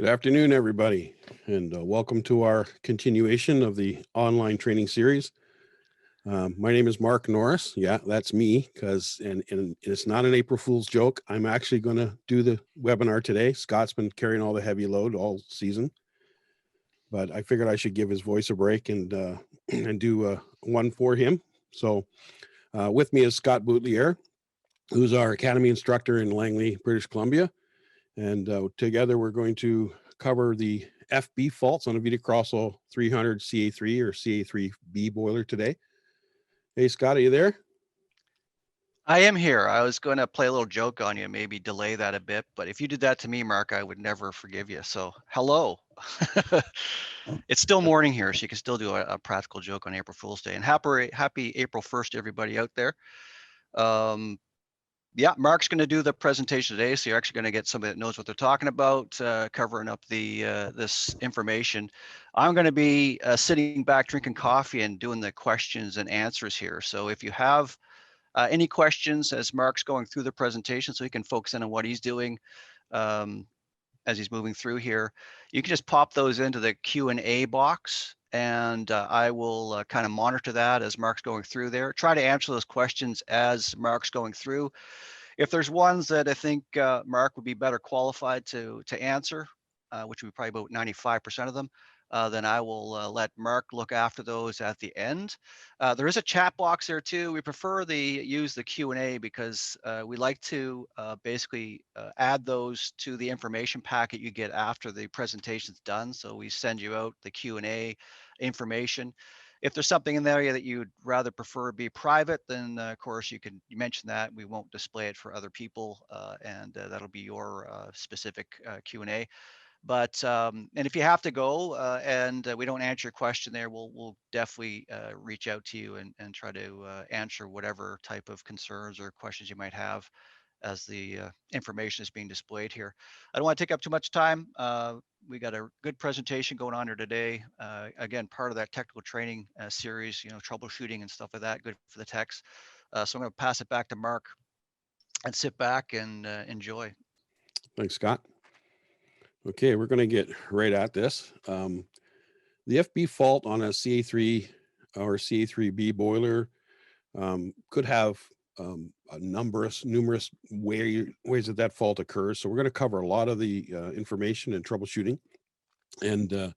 Good afternoon, everybody, and welcome to our continuation of the online training series. My name is Mark Norris. Yeah, that's me, and it's not an April Fool's joke. I'm actually going to do the webinar today. Scott's been carrying all the heavy load all season, but I figured I should give his voice a break and and do one for him. So with me is Scott Boutelier, who's our Academy instructor in Langley, British Columbia. And together we're going to cover the FB faults on a Vita Crosso 300 CA3 or CA3B boiler today. Hey, Scott, are you there? I am here. I was going to play a little joke on you, maybe delay that a bit, but if you did that to me, Mark, I would never forgive you. So hello. It's still morning here, so you can still do a practical joke on April Fool's Day. And happy April 1st, everybody out there. Yeah, Mark's going to do the presentation today, so you're actually going to get somebody that knows what they're talking about, covering up the this information. I'm going to be sitting back, drinking coffee, and doing the questions and answers here. So if you have any questions as Mark's going through the presentation, so he can focus in on what he's doing as he's moving through here, you can just pop those into the Q&A box, and I will kind of monitor that as Mark's going through there. Try to answer those questions as Mark's going through. If there's ones that I think Mark would be better qualified to answer, which would be probably about 95% of them, then I will let Mark look after those at the end. There is a chat box there too. We prefer use the Q&A because we like to basically add those to the information packet you get after the presentation's done. So we send you out the Q&A information. If there's something in there that you'd rather prefer be private, then of course you mention that. We won't display it for other people, and that'll be your specific Q&A. But and if you have to go and we don't answer your question there, we'll definitely reach out to you and try to answer whatever type of concerns or questions you might have as the information is being displayed here. I don't want to take up too much time. We got a good presentation going on here today. Again, part of that technical training series, troubleshooting and stuff like that, good for the techs. So I'm going to pass it back to Mark and sit back and enjoy. Thanks, Scott. Okay, we're going to get right at this. The FB fault on a CA3 or CA3B boiler could have numerous ways that fault occurs. So we're going to cover a lot of the information and troubleshooting, and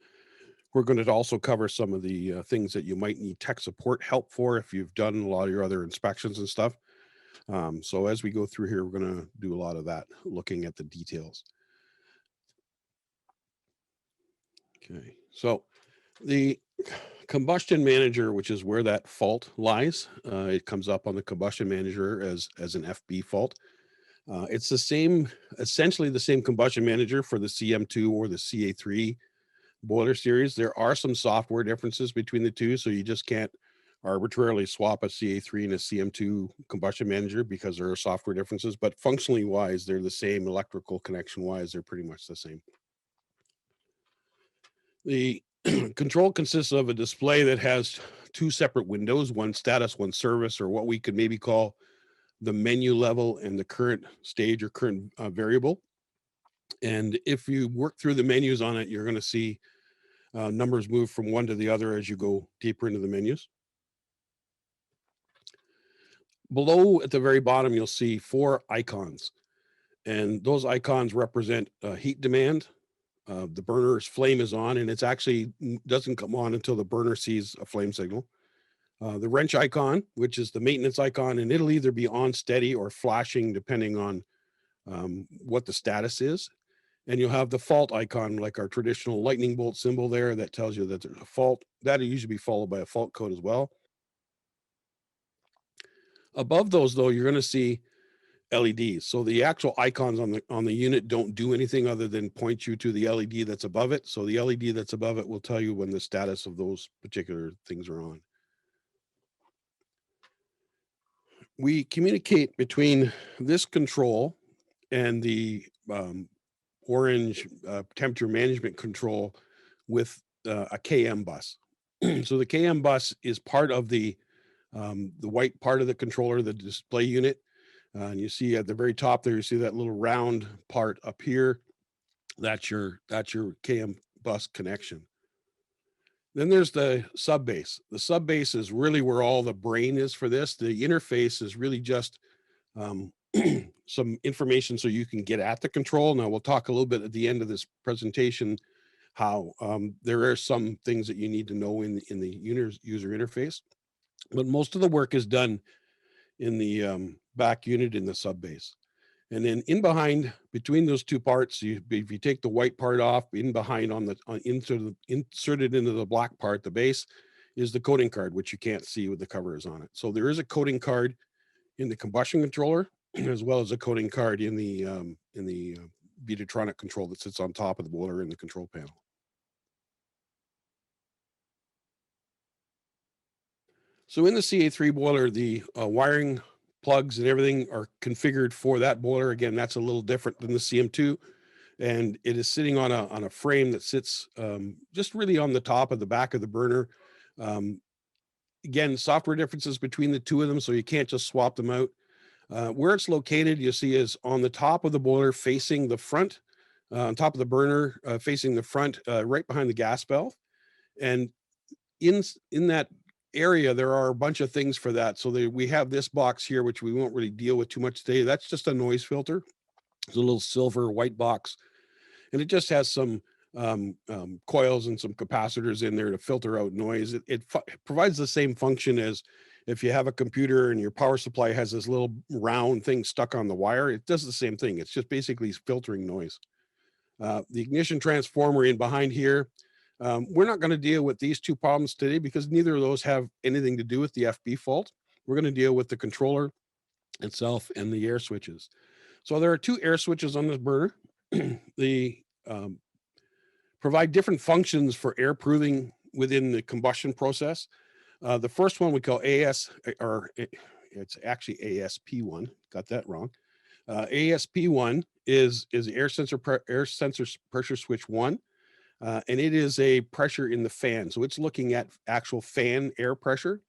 we're going to also cover some of the things that you might need tech support help for if you've done a lot of your other inspections and stuff. So as we go through here, we're going to do a lot of that, looking at the details. Okay, so the Combustion Manager, which is where that fault lies, it comes up on the Combustion Manager as an FB fault. It's essentially the same Combustion Manager for the CM2 or the CA3 boiler series. There are some software differences between the two, so you just can't arbitrarily swap a CA3 and a CM2 Combustion Manager because there are software differences, but functionally wise, they're the same. Electrical connection wise, they're pretty much the same. The control consists of a display that has two separate windows, one status, one service, or what we could maybe call the menu level and the current stage or current variable. And if you work through the menus on it, you're going to see numbers move from one to the other as you go deeper into the menus. Below at the very bottom, you'll see 4 icons, and those icons represent heat demand. The burner's flame is on, and it's actually doesn't come on until the burner sees a flame signal. The wrench icon, which is the maintenance icon, and it'll either be on steady or flashing depending on what the status is. And you'll have the fault icon, like our traditional lightning bolt symbol there, that tells you that there's a fault. That'll usually be followed by a fault code as well. Above those, though, you're going to see LEDs. So the actual icons on the unit don't do anything other than point you to the LED that's above it. So the LED that's above it will tell you when the status of those particular things are on. We communicate between this control and the orange temperature management control with a KM bus. So the KM bus is part of the white part of the controller, the display unit. And you see at the very top there, you see that little round part up here. That's your KM bus connection. Then there's the sub base. The sub base is really where all the brain is for this. The interface is really just um, some information so you can get at the control. Now we'll talk a little bit at the end of this presentation how there are some things that you need to know in the user interface, but most of the work is done in the back unit in the sub base. And then in behind, between those two parts, if you take the white part off, in behind inserted into the black part, the base, is the coding card, which you can't see with the covers on it. So there is a coding card in the combustion controller, as well as a coding card in the Viessmann control that sits on top of the boiler in the control panel. So in the CA3 boiler, the wiring, plugs, and everything are configured for that boiler. Again, that's a little different than the CM2, and it is sitting on a frame that sits just really on the top of the back of the burner. Again, software differences between the two of them, so you can't just swap them out. Where it's located, you see, is on the top of the boiler facing the front, on top of the burner facing the front, right behind the gas valve. And in that area, there are a bunch of things for that. So we have this box here, which we won't really deal with too much today. That's just a noise filter. It's a little silver white box, and it just has some coils and some capacitors in there to filter out noise. It provides the same function as if you have a computer and your power supply has this little round thing stuck on the wire. It does the same thing. It's just basically filtering noise. The ignition transformer in behind here, we're not going to deal with these two problems today because neither of those have anything to do with the FB fault. We're going to deal with the controller itself and the air switches. So there are two air switches on this burner. They provide different functions for air proving within the combustion process. The first one we call AS, or it's actually ASP1. Got that wrong. ASP1 is air sensor pressure switch 1. And it is a pressure in the fan. So it's looking at actual fan air pressure.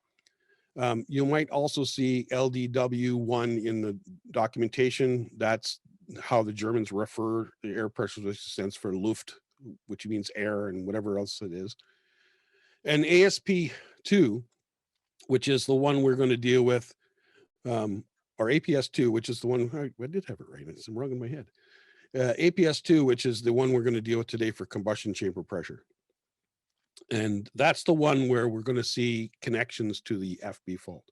You might also see LDW1 in the documentation. That's how the Germans refer the air pressure, which stands for Luft, which means air and whatever else it is. And ASP2, which is the one we're going to deal with, or APS2, which is the one, I did have it right. It's wrong in my head. APS2, which is the one we're going to deal with today for combustion chamber pressure. And that's the one where we're going to see connections to the FB fault.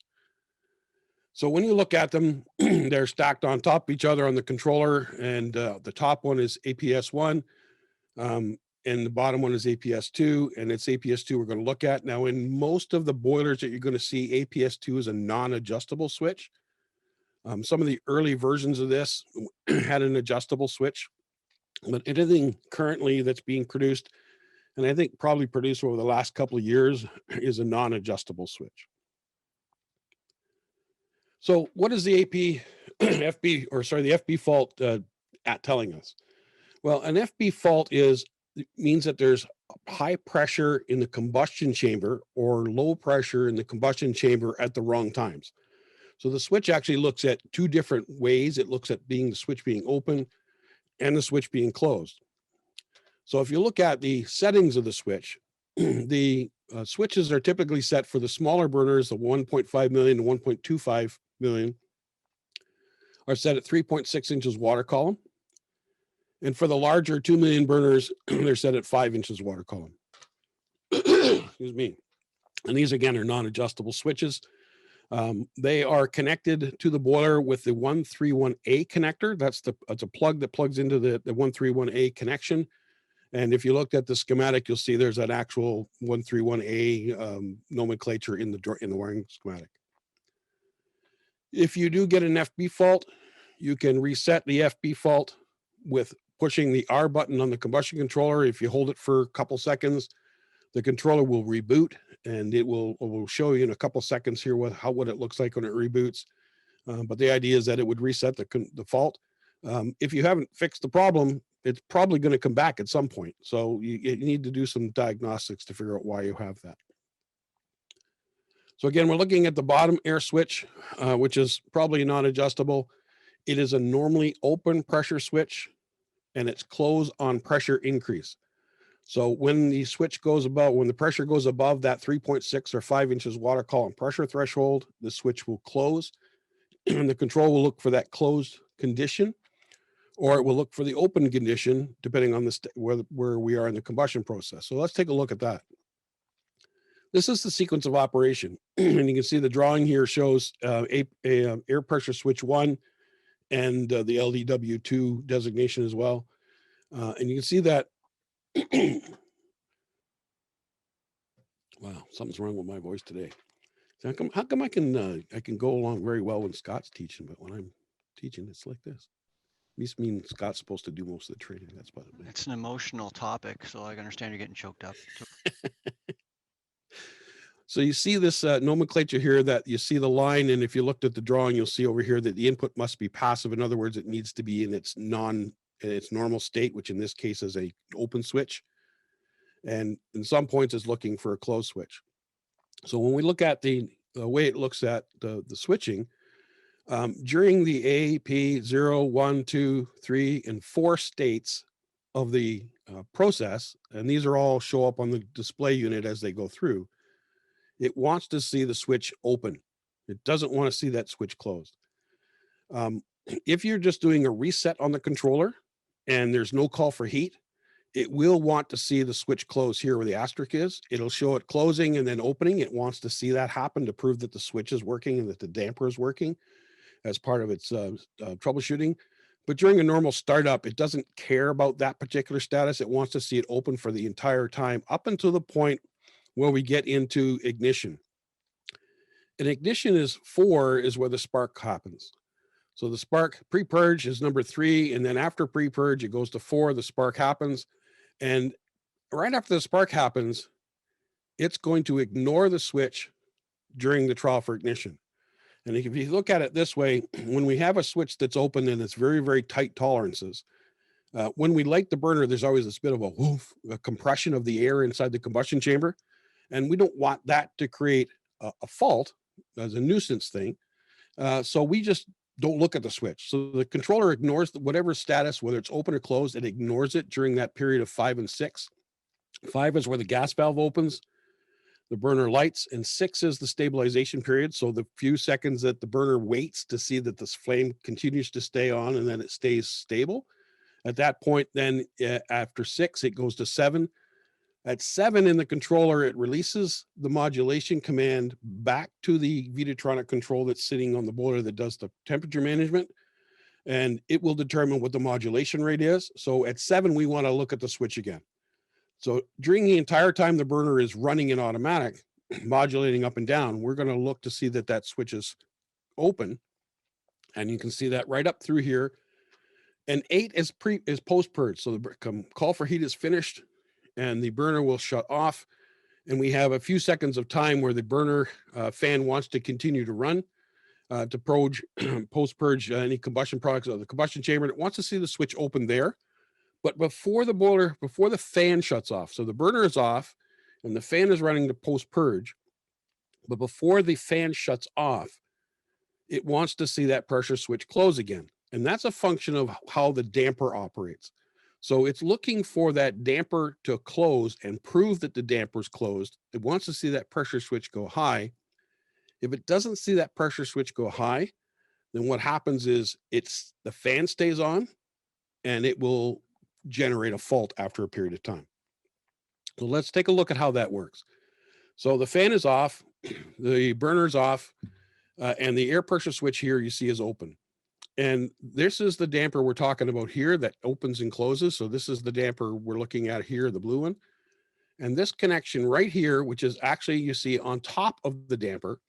So when you look at them, they're stacked on top of each other on the controller, and the top one is APS1, and the bottom one is APS2, and it's APS2 we're going to look at. Now, in most of the boilers that you're going to see, APS2 is a non-adjustable switch. Some of the early versions of this had an adjustable switch, but anything currently that's being produced, and I think probably produced over the last couple of years, is a non-adjustable switch. So what is the the FB fault telling us? Well, an FB fault means that there's high pressure in the combustion chamber or low pressure in the combustion chamber at the wrong times. So the switch actually looks at two different ways. It looks at the switch being open and the switch being closed. So if you look at the settings of the switch, the switches are typically set for the smaller burners, the 1.5 million to 1.25 million, are set at 3.6 inches water column. And for the larger 2 million burners, they're set at 5 inches water column. Excuse me. And these, again, are non-adjustable switches. They are connected to the boiler with the 131A connector. That's a plug that plugs into the 131A connection. And if you looked at the schematic, you'll see there's an actual 131A nomenclature in the wiring schematic. If you do get an FB fault, you can reset the FB fault with pushing the R button on the combustion controller. If you hold it for a couple seconds, the controller will reboot, and it will show you in a couple seconds here what it looks like when it reboots. But the idea is that it would reset the fault. If you haven't fixed the problem, it's probably going to come back at some point. So you need to do some diagnostics to figure out why you have that. So again, we're looking at the bottom air switch, which is probably non-adjustable. It is a normally open pressure switch. and it's close on pressure increase. So when the switch goes above, when the pressure goes above that 3.6 or 5 inches water column pressure threshold, the switch will close and the control will look for that closed condition, or it will look for the open condition, depending on the where we are in the combustion process. So let's take a look at that. This is the sequence of operation. And you can see the drawing here shows air pressure switch 1 and the LDW2 designation as well. And you can see that, wow, something's wrong with my voice today. So how come I can go along very well when Scott's teaching, but when I'm teaching, it's like this. This means Scott's supposed to do most of the training. That's what it means. It's an emotional topic, so I understand you're getting choked up. So you see this nomenclature here that you see the line, and if you looked at the drawing, you'll see over here that the input must be passive. In other words, it needs to be in its normal state, which in this case is a open switch. And in some points is looking for a closed switch. So when we look at the way it looks at the switching, during the A, P, 0, 1, 2, 3, and 4 states of the process, and these are all show up on the display unit as they go through, it wants to see the switch open. It doesn't want to see that switch closed. If you're just doing a reset on the controller and there's no call for heat, it will want to see the switch close here where the asterisk is. It'll show it closing and then opening. It wants to see that happen to prove that the switch is working and that the damper is working as part of its troubleshooting. But during a normal startup, it doesn't care about that particular status. It wants to see it open for the entire time up until the point where we get into ignition. And ignition is 4 is where the spark happens. So the spark pre-purge is number 3. And then after pre-purge, it goes to 4, the spark happens. And right after the spark happens, it's going to ignore the switch during the trial for ignition. And if you look at it this way, when we have a switch that's open and it's very, very tight tolerances, when we light the burner, there's always this bit of a woof, a compression of the air inside the combustion chamber. And we don't want that to create a fault as a nuisance thing. So we just don't look at the switch. So the controller ignores whatever status, whether it's open or closed, it ignores it during that period of 5 and 6. 5 is where the gas valve opens, the burner lights, and 6 is the stabilization period. So the few seconds that the burner waits to see that this flame continues to stay on and then it stays stable. At that point, then after 6, it goes to 7. At 7 in the controller, it releases the modulation command back to the Viessmann control that's sitting on the boiler that does the temperature management. And it will determine what the modulation rate is. So at 7, we want to look at the switch again. So during the entire time the burner is running in automatic, modulating up and down, we're going to look to see that that switch is open. And you can see that right up through here. And 8 is post-purge. So the call for heat is finished and the burner will shut off. And we have a few seconds of time where the burner fan wants to continue to run to post-purge any combustion products of the combustion chamber. It wants to see the switch open there. But before the fan shuts off, so the burner is off and the fan is running to post-purge, but before the fan shuts off, it wants to see that pressure switch close again. And that's a function of how the damper operates. So it's looking for that damper to close and prove that the damper is closed. It wants to see that pressure switch go high. If it doesn't see that pressure switch go high, then what happens is the fan stays on and it will generate a fault after a period of time. So let's take a look at how that works. So the fan is off, the burner's off, and the air pressure switch here you see is open. And this is the damper we're talking about here that opens and closes. So this is the damper we're looking at here, the blue one. And this connection right here, which is actually you see on top of the damper,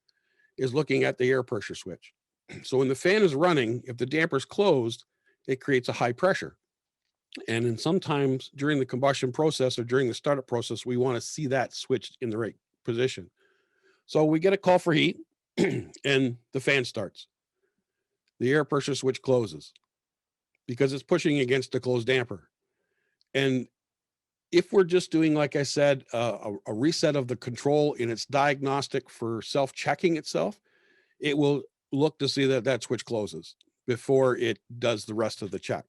is looking at the air pressure switch. So when the fan is running, if the damper is closed, it creates a high pressure. And then sometimes during the combustion process or during the startup process, we want to see that switched in the right position. So we get a call for heat and the fan starts. The air pressure switch closes because it's pushing against the closed damper. And if we're just doing, like I said, a reset of the control in its diagnostic for self-checking itself, it will look to see that that switch closes before it does the rest of the check.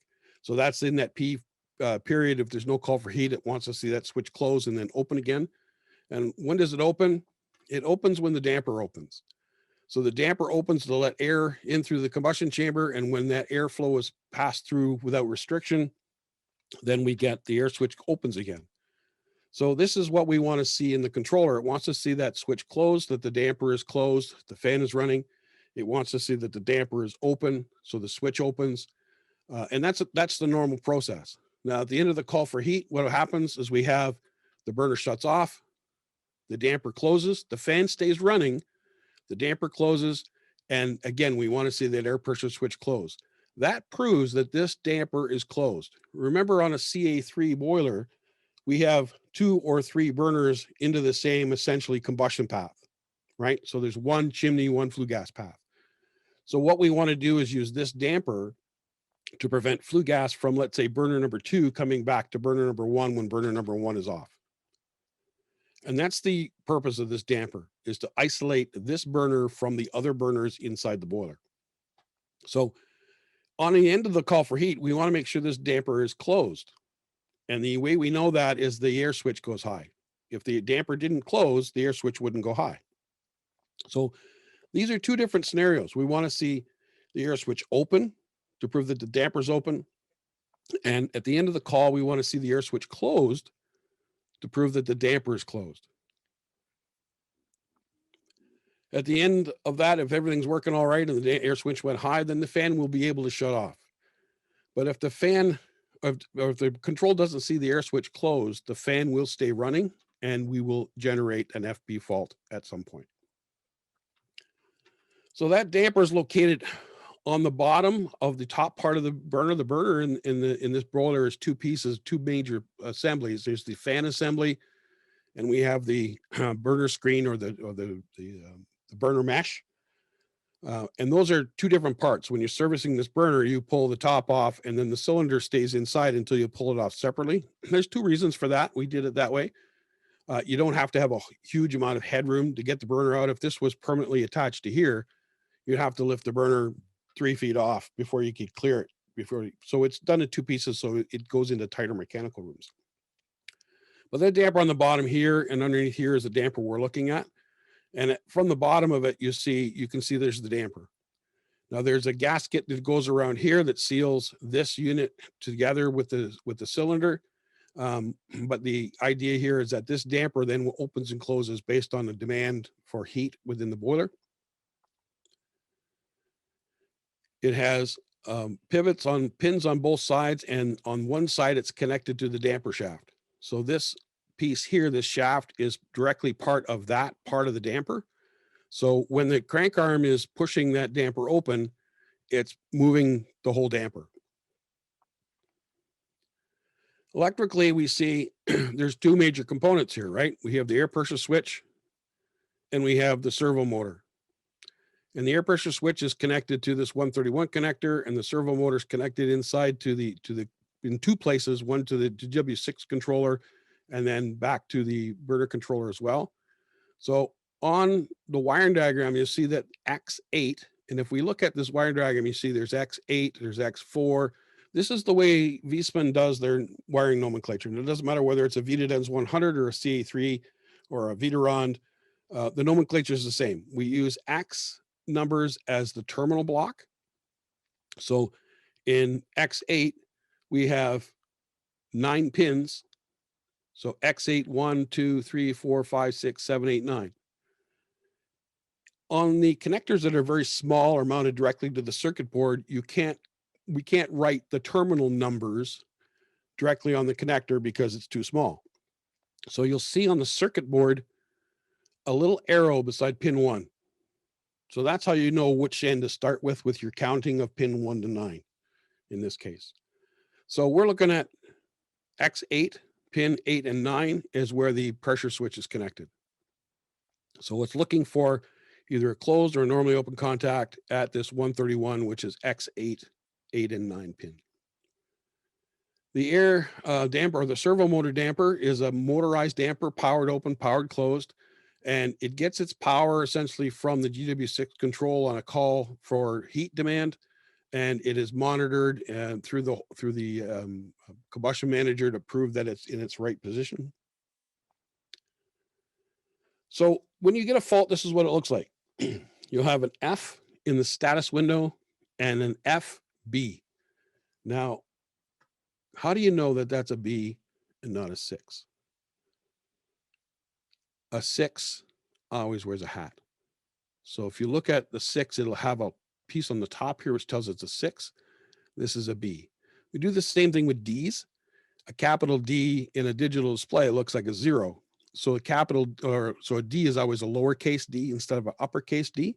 So that's in that P period. If there's no call for heat, it wants to see that switch close and then open again. And when does it open? It opens when the damper opens. So the damper opens to let air in through the combustion chamber. And when that airflow is passed through without restriction, then we get the air switch opens again. So this is what we want to see in the controller. It wants to see that switch closed, that the damper is closed, the fan is running. It wants to see that the damper is open, so the switch opens. And that's the normal process. Now, at the end of the call for heat, what happens is we have the burner shuts off, the damper closes, the fan stays running, the damper closes, and again, we want to see that air pressure switch close. That proves that this damper is closed. Remember, on a CA3 boiler, we have 2 or 3 burners into the same essentially combustion path, right? So there's one chimney, one flue gas path. So what we want to do is use this damper to prevent flue gas from, let's say, burner number 2 coming back to burner number 1 when burner number 1 is off. And that's the purpose of this damper, is to isolate this burner from the other burners inside the boiler. So on the end of the call for heat, we want to make sure this damper is closed. And the way we know that is the air switch goes high. If the damper didn't close, the air switch wouldn't go high. So these are 2 different scenarios. We want to see the air switch open to prove that the damper's open. And at the end of the call, we want to see the air switch closed to prove that the damper is closed. At the end of that, if everything's working all right and the air switch went high, then the fan will be able to shut off. But if the fan, or if the control doesn't see the air switch closed, the fan will stay running and we will generate an FB fault at some point. So that damper is located on the bottom of the top part of the burner. The burner in this boiler is 2 pieces, 2 major assemblies. There's the fan assembly, and we have the burner screen or the burner mesh. And those are 2 different parts. When you're servicing this burner, you pull the top off, and then the cylinder stays inside until you pull it off separately. There's 2 reasons for that. We did it that way. You don't have to have a huge amount of headroom to get the burner out. If this was permanently attached to here, you'd have to lift the burner 3 feet off before you could clear it. So it's done in 2 pieces, so it goes into tighter mechanical rooms. But that damper on the bottom here and underneath here is the damper we're looking at. And from the bottom of it, you can see there's the damper. Now there's a gasket that goes around here that seals this unit together with the cylinder. But the idea here is that this damper then opens and closes based on the demand for heat within the boiler. It has pivots on pins on both sides, and on one side it's connected to the damper shaft. So this piece here, this shaft, is directly part of that part of the damper. So when the crank arm is pushing that damper open, it's moving the whole damper. Electrically, we see there's 2 major components here, right? We have the air pressure switch and we have the servo motor. And the air pressure switch is connected to this 131 connector, and the servo motor is connected inside in 2 places, one to the W6 controller and then back to the burner controller as well. So on the wiring diagram, you'll see that X8, and if we look at this wiring diagram, you see there's X8, there's X4. This is the way Viessmann does their wiring nomenclature. And it doesn't matter whether it's a Vitadens 100 or a CA3 or a Vitarond, the nomenclature is the same. We use X numbers as the terminal block. So in X8, we have 9 pins. So X8, 1, 2, 3, 4, 5, 6, 7, 8, 9. On the connectors that are very small or mounted directly to the circuit board, we can't write the terminal numbers directly on the connector because it's too small. So you'll see on the circuit board a little arrow beside pin 1. So that's how you know which end to start with your counting of pin 1 to 9 in this case. So we're looking at X8, pin 8 and 9 is where the pressure switch is connected. So it's looking for either a closed or a normally open contact at this 131, which is X8, 8 and 9 pin. The air damper, or the servo motor damper, is a motorized damper, powered open, powered closed, and it gets its power essentially from the GW6 control on a call for heat demand, and it is monitored through the Combustion Manager to prove that it's in its right position. So when you get a fault, this is what it looks like. You'll have an F in the status window and an FB. Now, how do you know that that's a B and not a 6? A 6 always wears a hat. So if you look at the 6, it'll have a piece on the top here which tells it's a 6. This is a B. We do the same thing with Ds. A capital D in a digital display looks like a 0. So a D is always a lowercase d instead of an uppercase D.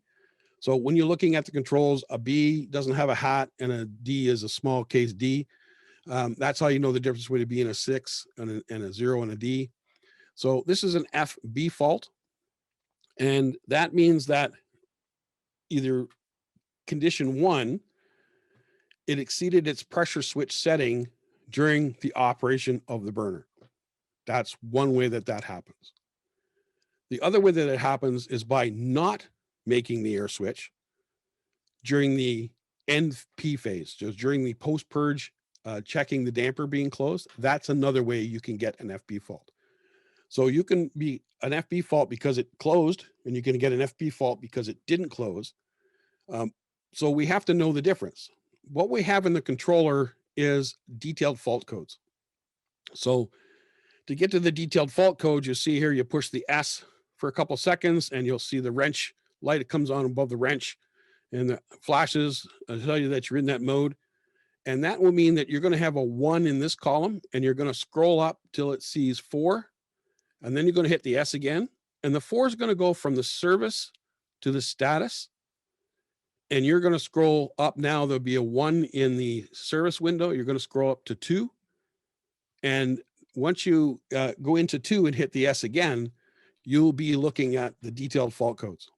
So when you're looking at the controls, a B doesn't have a hat and a D is a small case D. That's how you know the difference between a B and a 6 and a 0 and a D. So this is an FB fault. And that means that either condition 1, it exceeded its pressure switch setting during the operation of the burner. That's one way that happens. The other way that it happens is by not making the air switch during the NP phase, just during the post-purge, checking the damper being closed. That's another way you can get an FB fault. So you can be an FB fault because it closed, and you can get an FB fault because it didn't close. So we have to know the difference. What we have in the controller is detailed fault codes. So to get to the detailed fault code, you see here, you push the S for a couple seconds and you'll see the wrench light. It comes on above the wrench and the flashes tell you that you're in that mode. And that will mean that you're going to have a 1 in this column, and you're going to scroll up till it sees 4. And then you're going to hit the S again. And the 4 is going to go from the service to the status. And you're going to scroll up now. There'll be a 1 in the service window. You're going to scroll up to 2. And once you go into 2 and hit the S again, you'll be looking at the detailed fault codes.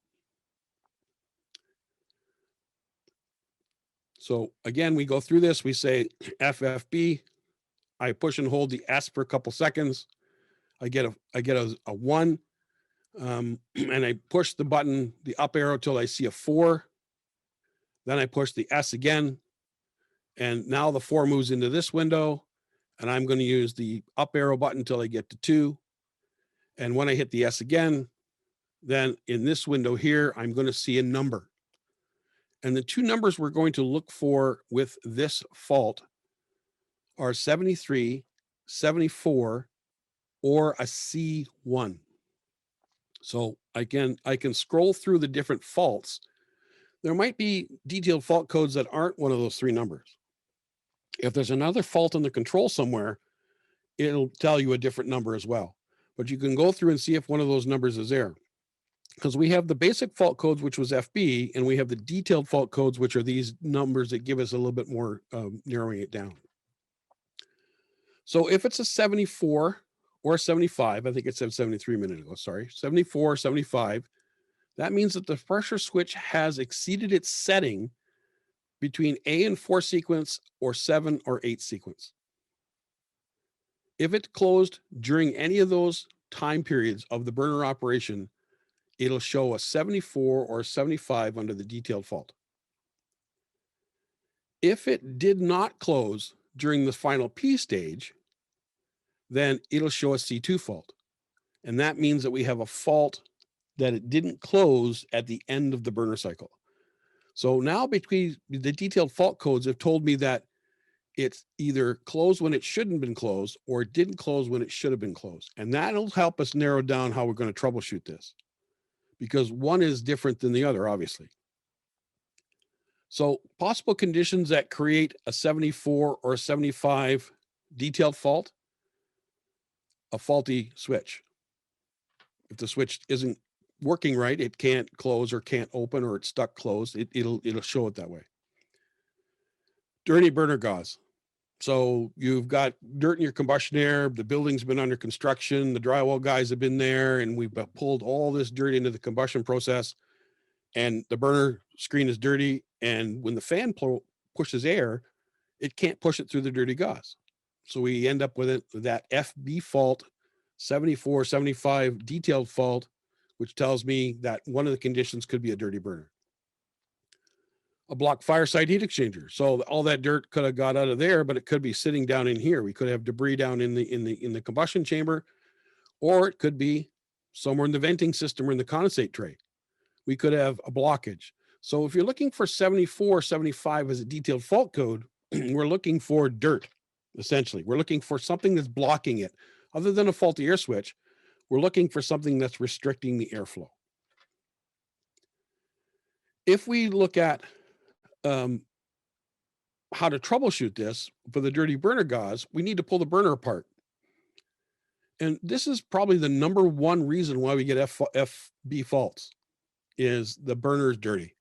So again, we go through this. We say FFB. I push and hold the S for a couple seconds. I get a 1, and I push the button, the up arrow, till I see a 4. Then I push the S again, and now the 4 moves into this window, and I'm going to use the up arrow button until I get to 2. And when I hit the S again, then in this window here, I'm going to see a number. And the 2 numbers we're going to look for with this fault are 73, 74, or a C1. So I can scroll through the different faults. There might be detailed fault codes that aren't one of those 3 numbers. If there's another fault in the control somewhere, it'll tell you a different number as well. But you can go through and see if one of those numbers is there. Because we have the basic fault codes, which was FB, and we have the detailed fault codes, which are these numbers that give us a little bit more narrowing it down. So if it's a 74 or a 75, I think it said 73 a minute ago, sorry, 74 or 75, that means that the pressure switch has exceeded its setting between A and 4 sequence or 7 or 8 sequence. If it closed during any of those time periods of the burner operation, it'll show a 74 or 75 under the detailed fault. If it did not close during the final P stage, then it'll show a C2 fault. And that means that we have a fault that it didn't close at the end of the burner cycle. So now between the detailed fault codes have told me that it's either closed when it shouldn't have been closed, or it didn't close when it should have been closed. And that'll help us narrow down how we're going to troubleshoot this, because one is different than the other, obviously. So possible conditions that create a 74 or a 75 detailed fault: a faulty switch. If the switch isn't working right, it can't close or can't open, or it's stuck closed. It'll show it that way. Dirty burner gauze. So you've got dirt in your combustion air, the building's been under construction, the drywall guys have been there, and we've pulled all this dirt into the combustion process, and the burner screen is dirty, and when the fan pushes air, it can't push it through the dirty gauze. So we end up with that FB fault, 74, 75 detailed fault, which tells me that one of the conditions could be a dirty burner. a blocked fireside heat exchanger. So all that dirt could have got out of there, but it could be sitting down in here. We could have debris down in the combustion chamber, or it could be somewhere in the venting system or in the condensate tray. We could have a blockage. So if you're looking for 74, 75 as a detailed fault code, we're looking for dirt, essentially. We're looking for something that's blocking it. Other than a faulty air switch, we're looking for something that's restricting the airflow. If we look at how to troubleshoot this for the dirty burner gauze, we need to pull the burner apart. And this is probably the number one reason why we get FB faults, is the burner is dirty.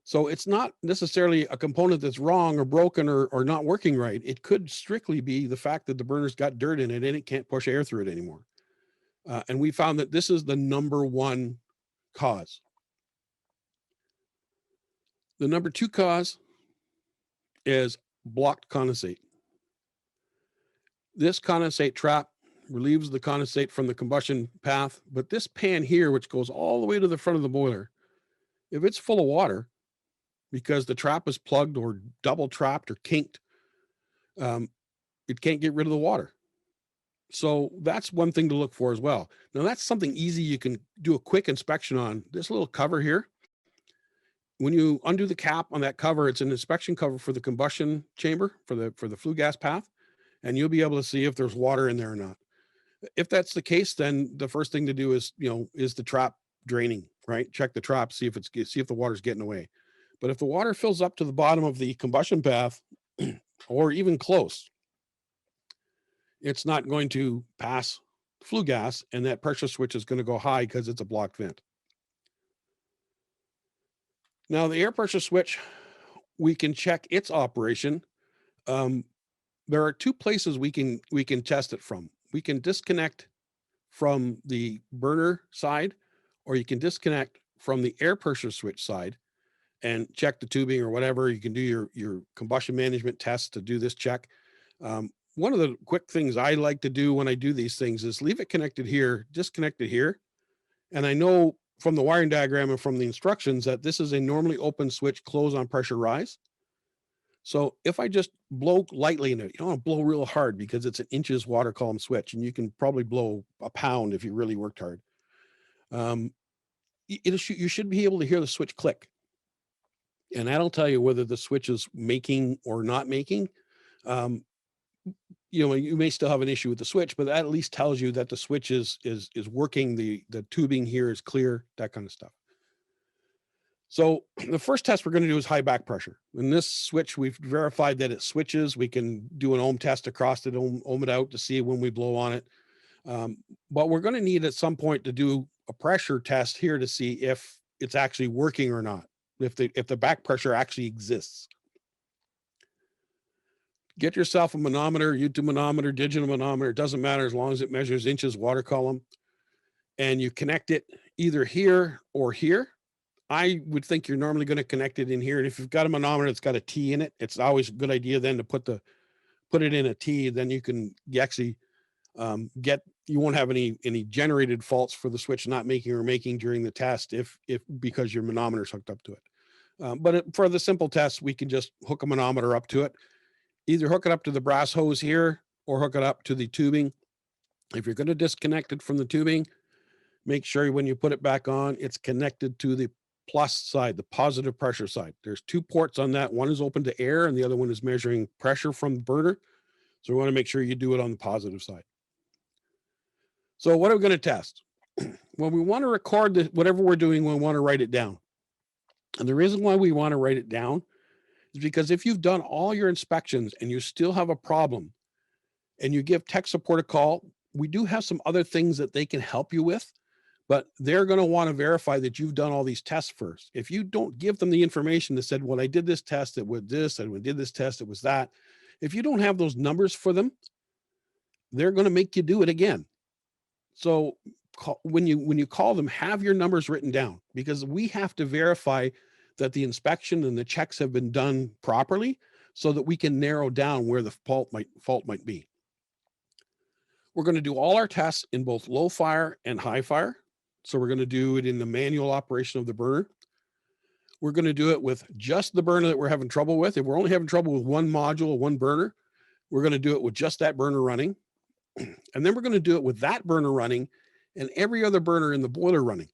So it's not necessarily a component that's wrong or broken or not working right. It could strictly be the fact that the burner's got dirt in it and it can't push air through it anymore. And we found that this is the number one cause. The number two cause is blocked condensate. This condensate trap relieves the condensate from the combustion path, but this pan here, which goes all the way to the front of the boiler, if it's full of water because the trap is plugged or double trapped or kinked, it can't get rid of the water. So that's one thing to look for as well. Now that's something easy you can do a quick inspection on. This little cover here, when you undo the cap on that cover, it's an inspection cover for the combustion chamber, for the flue gas path, and you'll be able to see if there's water in there or not. If that's the case, then the first thing to do is, is the trap draining, right? Check the trap, see if the water's getting away. But if the water fills up to the bottom of the combustion path or even close, it's not going to pass flue gas, and that pressure switch is going to go high because it's a blocked vent. Now the air pressure switch, we can check its operation. There are two places we can test it from. We can disconnect from the burner side, or you can disconnect from the air pressure switch side and check the tubing or whatever. You can do your combustion management test to do this check. One of the quick things I like to do when I do these things is leave it connected here, disconnect it here. And I know from the wiring diagram and from the instructions that this is a normally open switch, close on pressure rise. So if I just blow lightly in it, you don't want to blow real hard because it's an inches water column switch, and you can probably blow a pound if you really worked hard. You should be able to hear the switch click. And that'll tell you whether the switch is making or not making. You may still have an issue with the switch, but that at least tells you that the switch is working. The tubing here is clear, that kind of stuff. So the first test we're going to do is high back pressure. In this switch, we've verified that it switches. We can do an ohm test across it, ohm it out to see when we blow on it. But we're going to need at some point to do a pressure test here to see if it's actually working or not, if the back pressure actually exists. Get yourself a manometer, YouTube manometer, digital manometer, it doesn't matter as long as it measures inches water column, and you connect it either here or here. I would think you're normally going to connect it in here. And if you've got a manometer that's got a T in it, it's always a good idea then to put it in a T. Then you can actually you won't have any generated faults for the switch not making or making during the test because your manometer is hooked up to it. But for the simple test, we can just hook a manometer up to it. Either hook it up to the brass hose here or hook it up to the tubing. If you're going to disconnect it from the tubing, make sure when you put it back on, it's connected to the plus side, the positive pressure side. There's two ports on that. One is open to air and the other one is measuring pressure from the burner. So we want to make sure you do it on the positive side. So what are we going to test? Well, we want to record whatever we're doing, we want to write it down. And the reason why we want to write it down is because if you've done all your inspections and you still have a problem and you give tech support a call, we do have some other things that they can help you with, but they're going to want to verify that you've done all these tests first. If you don't give them the information that said, well, I did this test, it was this, and we did this test, it was that. If you don't have those numbers for them, they're going to make you do it again. So when you call them, have your numbers written down, because we have to verify that the inspection and the checks have been done properly so that we can narrow down where the fault might be. We're going to do all our tests in both low fire and high fire. So we're going to do it in the manual operation of the burner. we're going to do it with just the burner that we're having trouble with. If we're only having trouble with one module or one burner, we're going to do it with just that burner running. And then we're going to do it with that burner running and every other burner in the boiler running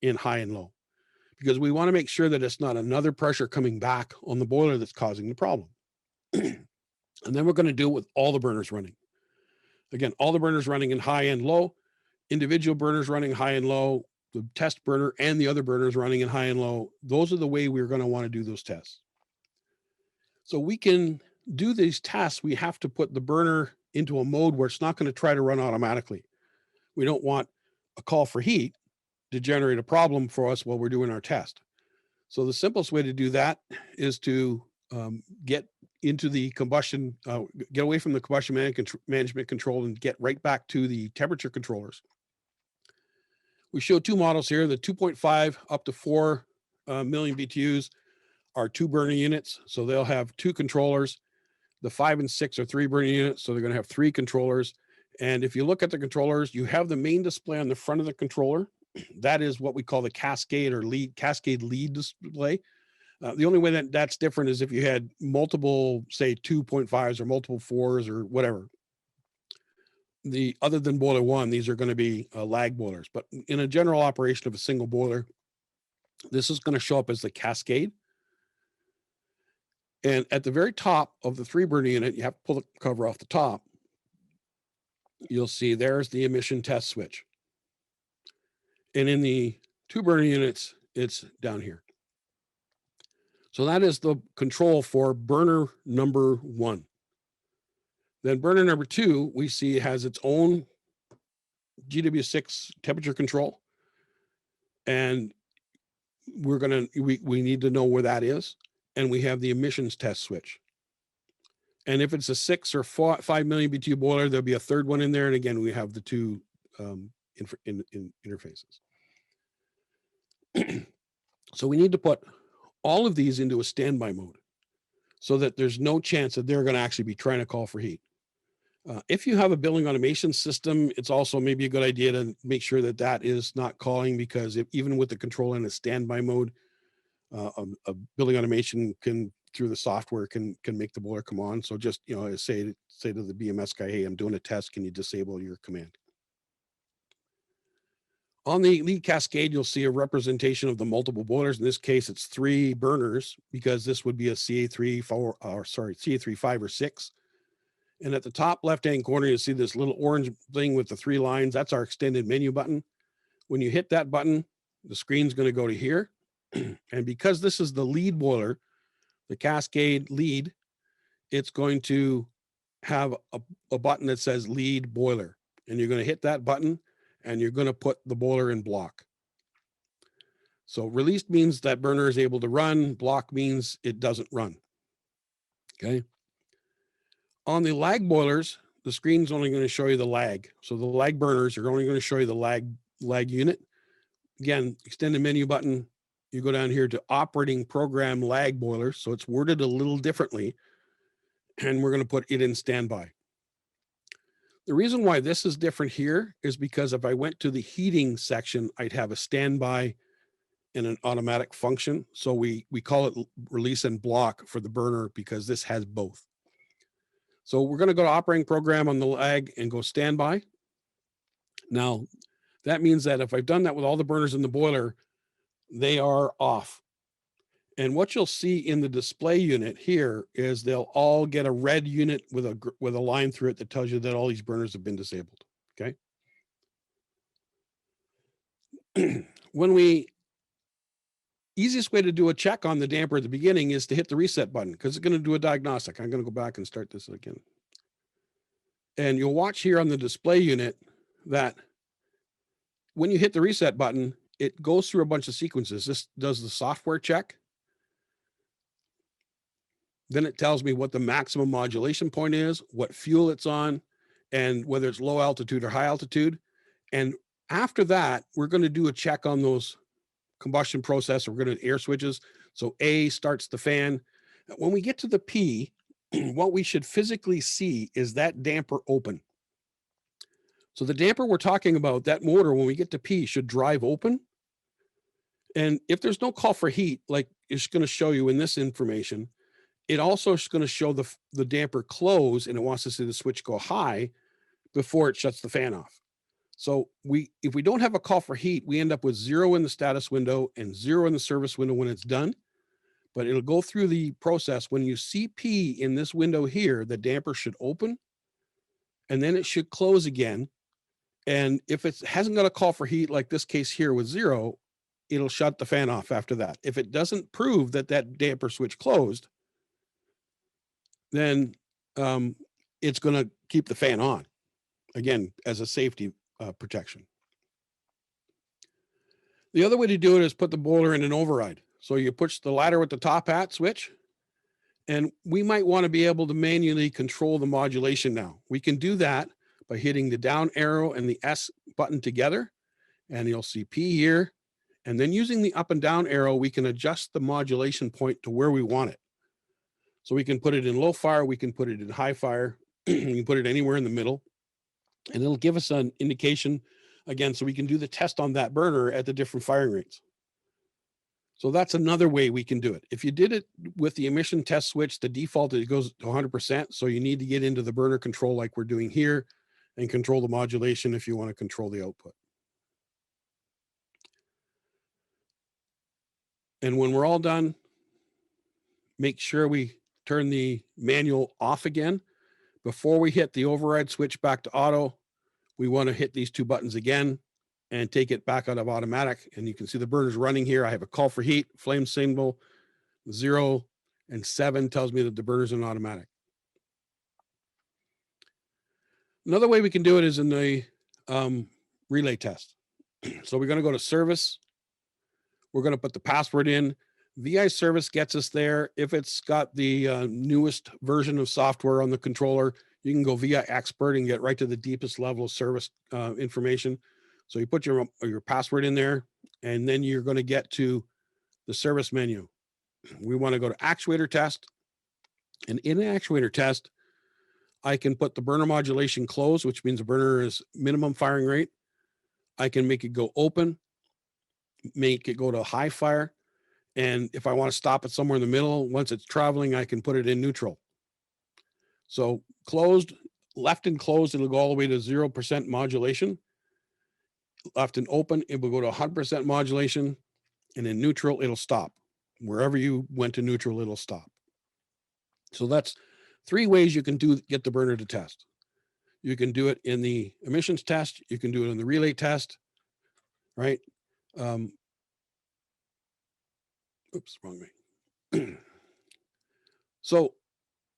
in high and low, because we want to make sure that it's not another pressure coming back on the boiler that's causing the problem. And then we're going to do it with all the burners running. Again, all the burners running in high and low, individual burners running high and low, the test burner and the other burners running in high and low. Those are the way we're going to want to do those tests. So we can do these tests. We have to put the burner into a mode where it's not going to try to run automatically. We don't want a call for heat to generate a problem for us while we're doing our test. So the simplest way to do that is to get into the combustion, get away from the combustion management control and get right back to the temperature controllers. We show two models here. The 2.5 up to 4 million BTUs are 2 burner units. So they'll have 2 controllers. The 5 and 6 are 3 burner units. So they're going to have 3 controllers. And if you look at the controllers, you have the main display on the front of the controller. That is what we call the cascade lead display. The only way that that's different is if you had multiple, say 2.5s or multiple 4s or whatever. Other than boiler 1, these are going to be lag boilers. But in a general operation of a single boiler, this is going to show up as the cascade. And at the very top of the 3 burner unit, you have to pull the cover off the top. You'll see there's the emission test switch. And in the 2 burner units, it's down here. So that is the control for burner number 1. Then burner number 2, we see has its own GW6 temperature control. And we need to know where that is. And we have the emissions test switch. And if it's a 6 or 5 million BTU boiler, there'll be a third one in there. And again, we have the 2 interfaces. So we need to put all of these into a standby mode so that there's no chance that they're going to actually be trying to call for heat. If you have a building automation system, it's also maybe a good idea to make sure that that is not calling, because even with the control in a standby mode, a building automation can, through the software, can make the boiler come on. So just, say to the BMS guy, hey, I'm doing a test. Can you disable your command? On the lead cascade, you'll see a representation of the multiple boilers. In this case, it's 3 burners, because this would be a CA3 5 or 6. And at the top left-hand corner, you see this little orange thing with the 3 lines. That's our extended menu button. When you hit that button, the screen's going to go to here. And because this is the lead boiler, the cascade lead, it's going to have a button that says lead boiler. And you're going to hit that button, and you're going to put the boiler in block. So released means that burner is able to run. Block means it doesn't run. Okay. On the lag boilers, the screen's only going to show you the lag. So the lag burners are only going to show you the lag unit. Again, extended menu button. You go down here to operating program lag boilers. So it's worded a little differently. And we're going to put it in standby. The reason why this is different here is because if I went to the heating section, I'd have a standby and an automatic function. So we call it release and block for the burner, because this has both. So we're going to go to operating program on the lag and go standby. Now, that means that if I've done that with all the burners in the boiler, they are off. And what you'll see in the display unit here is they'll all get a red unit with a line through it that tells you that all these burners have been disabled. Okay. Easiest way to do a check on the damper at the beginning is to hit the reset button, because it's going to do a diagnostic. I'm going to go back and start this again. And you'll watch here on the display unit that when you hit the reset button, it goes through a bunch of sequences. This does the software check. Then it tells me what the maximum modulation point is, what fuel it's on, and whether it's low altitude or high altitude. And after that, we're going to do a check on those combustion process. We're going to air switches. So A starts the fan. When we get to the P, what we should physically see is that damper open. So the damper we're talking about, that motor, when we get to P, should drive open. And if there's no call for heat, like it's going to show you in this information, it also is going to show the damper close, and it wants to see the switch go high before it shuts the fan off. So if we don't have a call for heat, we end up with 0 in the status window and 0 in the service window when it's done. But it'll go through the process. When you see P in this window here, the damper should open and then it should close again. And if it hasn't got a call for heat, like this case here with 0, it'll shut the fan off after that. If it doesn't prove that that damper switch closed, then it's going to keep the fan on, again, as a safety protection. The other way to do it is put the boiler in an override. So you push the ladder with the top hat switch, and we might want to be able to manually control the modulation now. We can do that by hitting the down arrow and the S button together, and you'll see P here. And then using the up and down arrow, we can adjust the modulation point to where we want it. So we can put it in low fire, we can put it in high fire, we can put it anywhere in the middle, and it'll give us an indication again, so we can do the test on that burner at the different firing rates. So that's another way we can do it. If you did it with the emission test switch, the default, it goes to 100%. So you need to get into the burner control like we're doing here and control the modulation if you want to control the output. And when we're all done, make sure we turn the manual off again. Before we hit the override switch back to auto, we want to hit these 2 buttons again and take it back out of automatic. And you can see the burner's running here. I have a call for heat, flame symbol, 0 and 7 tells me that the burner's in automatic. Another way we can do it is in the relay test. So we're going to go to service. We're going to put the password in. VI service gets us there. If it's got the newest version of software on the controller, you can go via expert and get right to the deepest level of service information. So you put your password in there, and then you're going to get to the service menu. We want to go to actuator test. And in the actuator test, I can put the burner modulation closed, which means the burner is minimum firing rate. I can make it go open, make it go to high fire. And if I want to stop it somewhere in the middle, once it's traveling, I can put it in neutral. So closed, left and closed, it'll go all the way to 0% modulation. Left and open, it will go to 100% modulation. And in neutral, it'll stop. Wherever you went to neutral, it'll stop. So that's 3 ways you can get the burner to test. You can do it in the emissions test. You can do it in the relay test, right? Oops, wrong way. So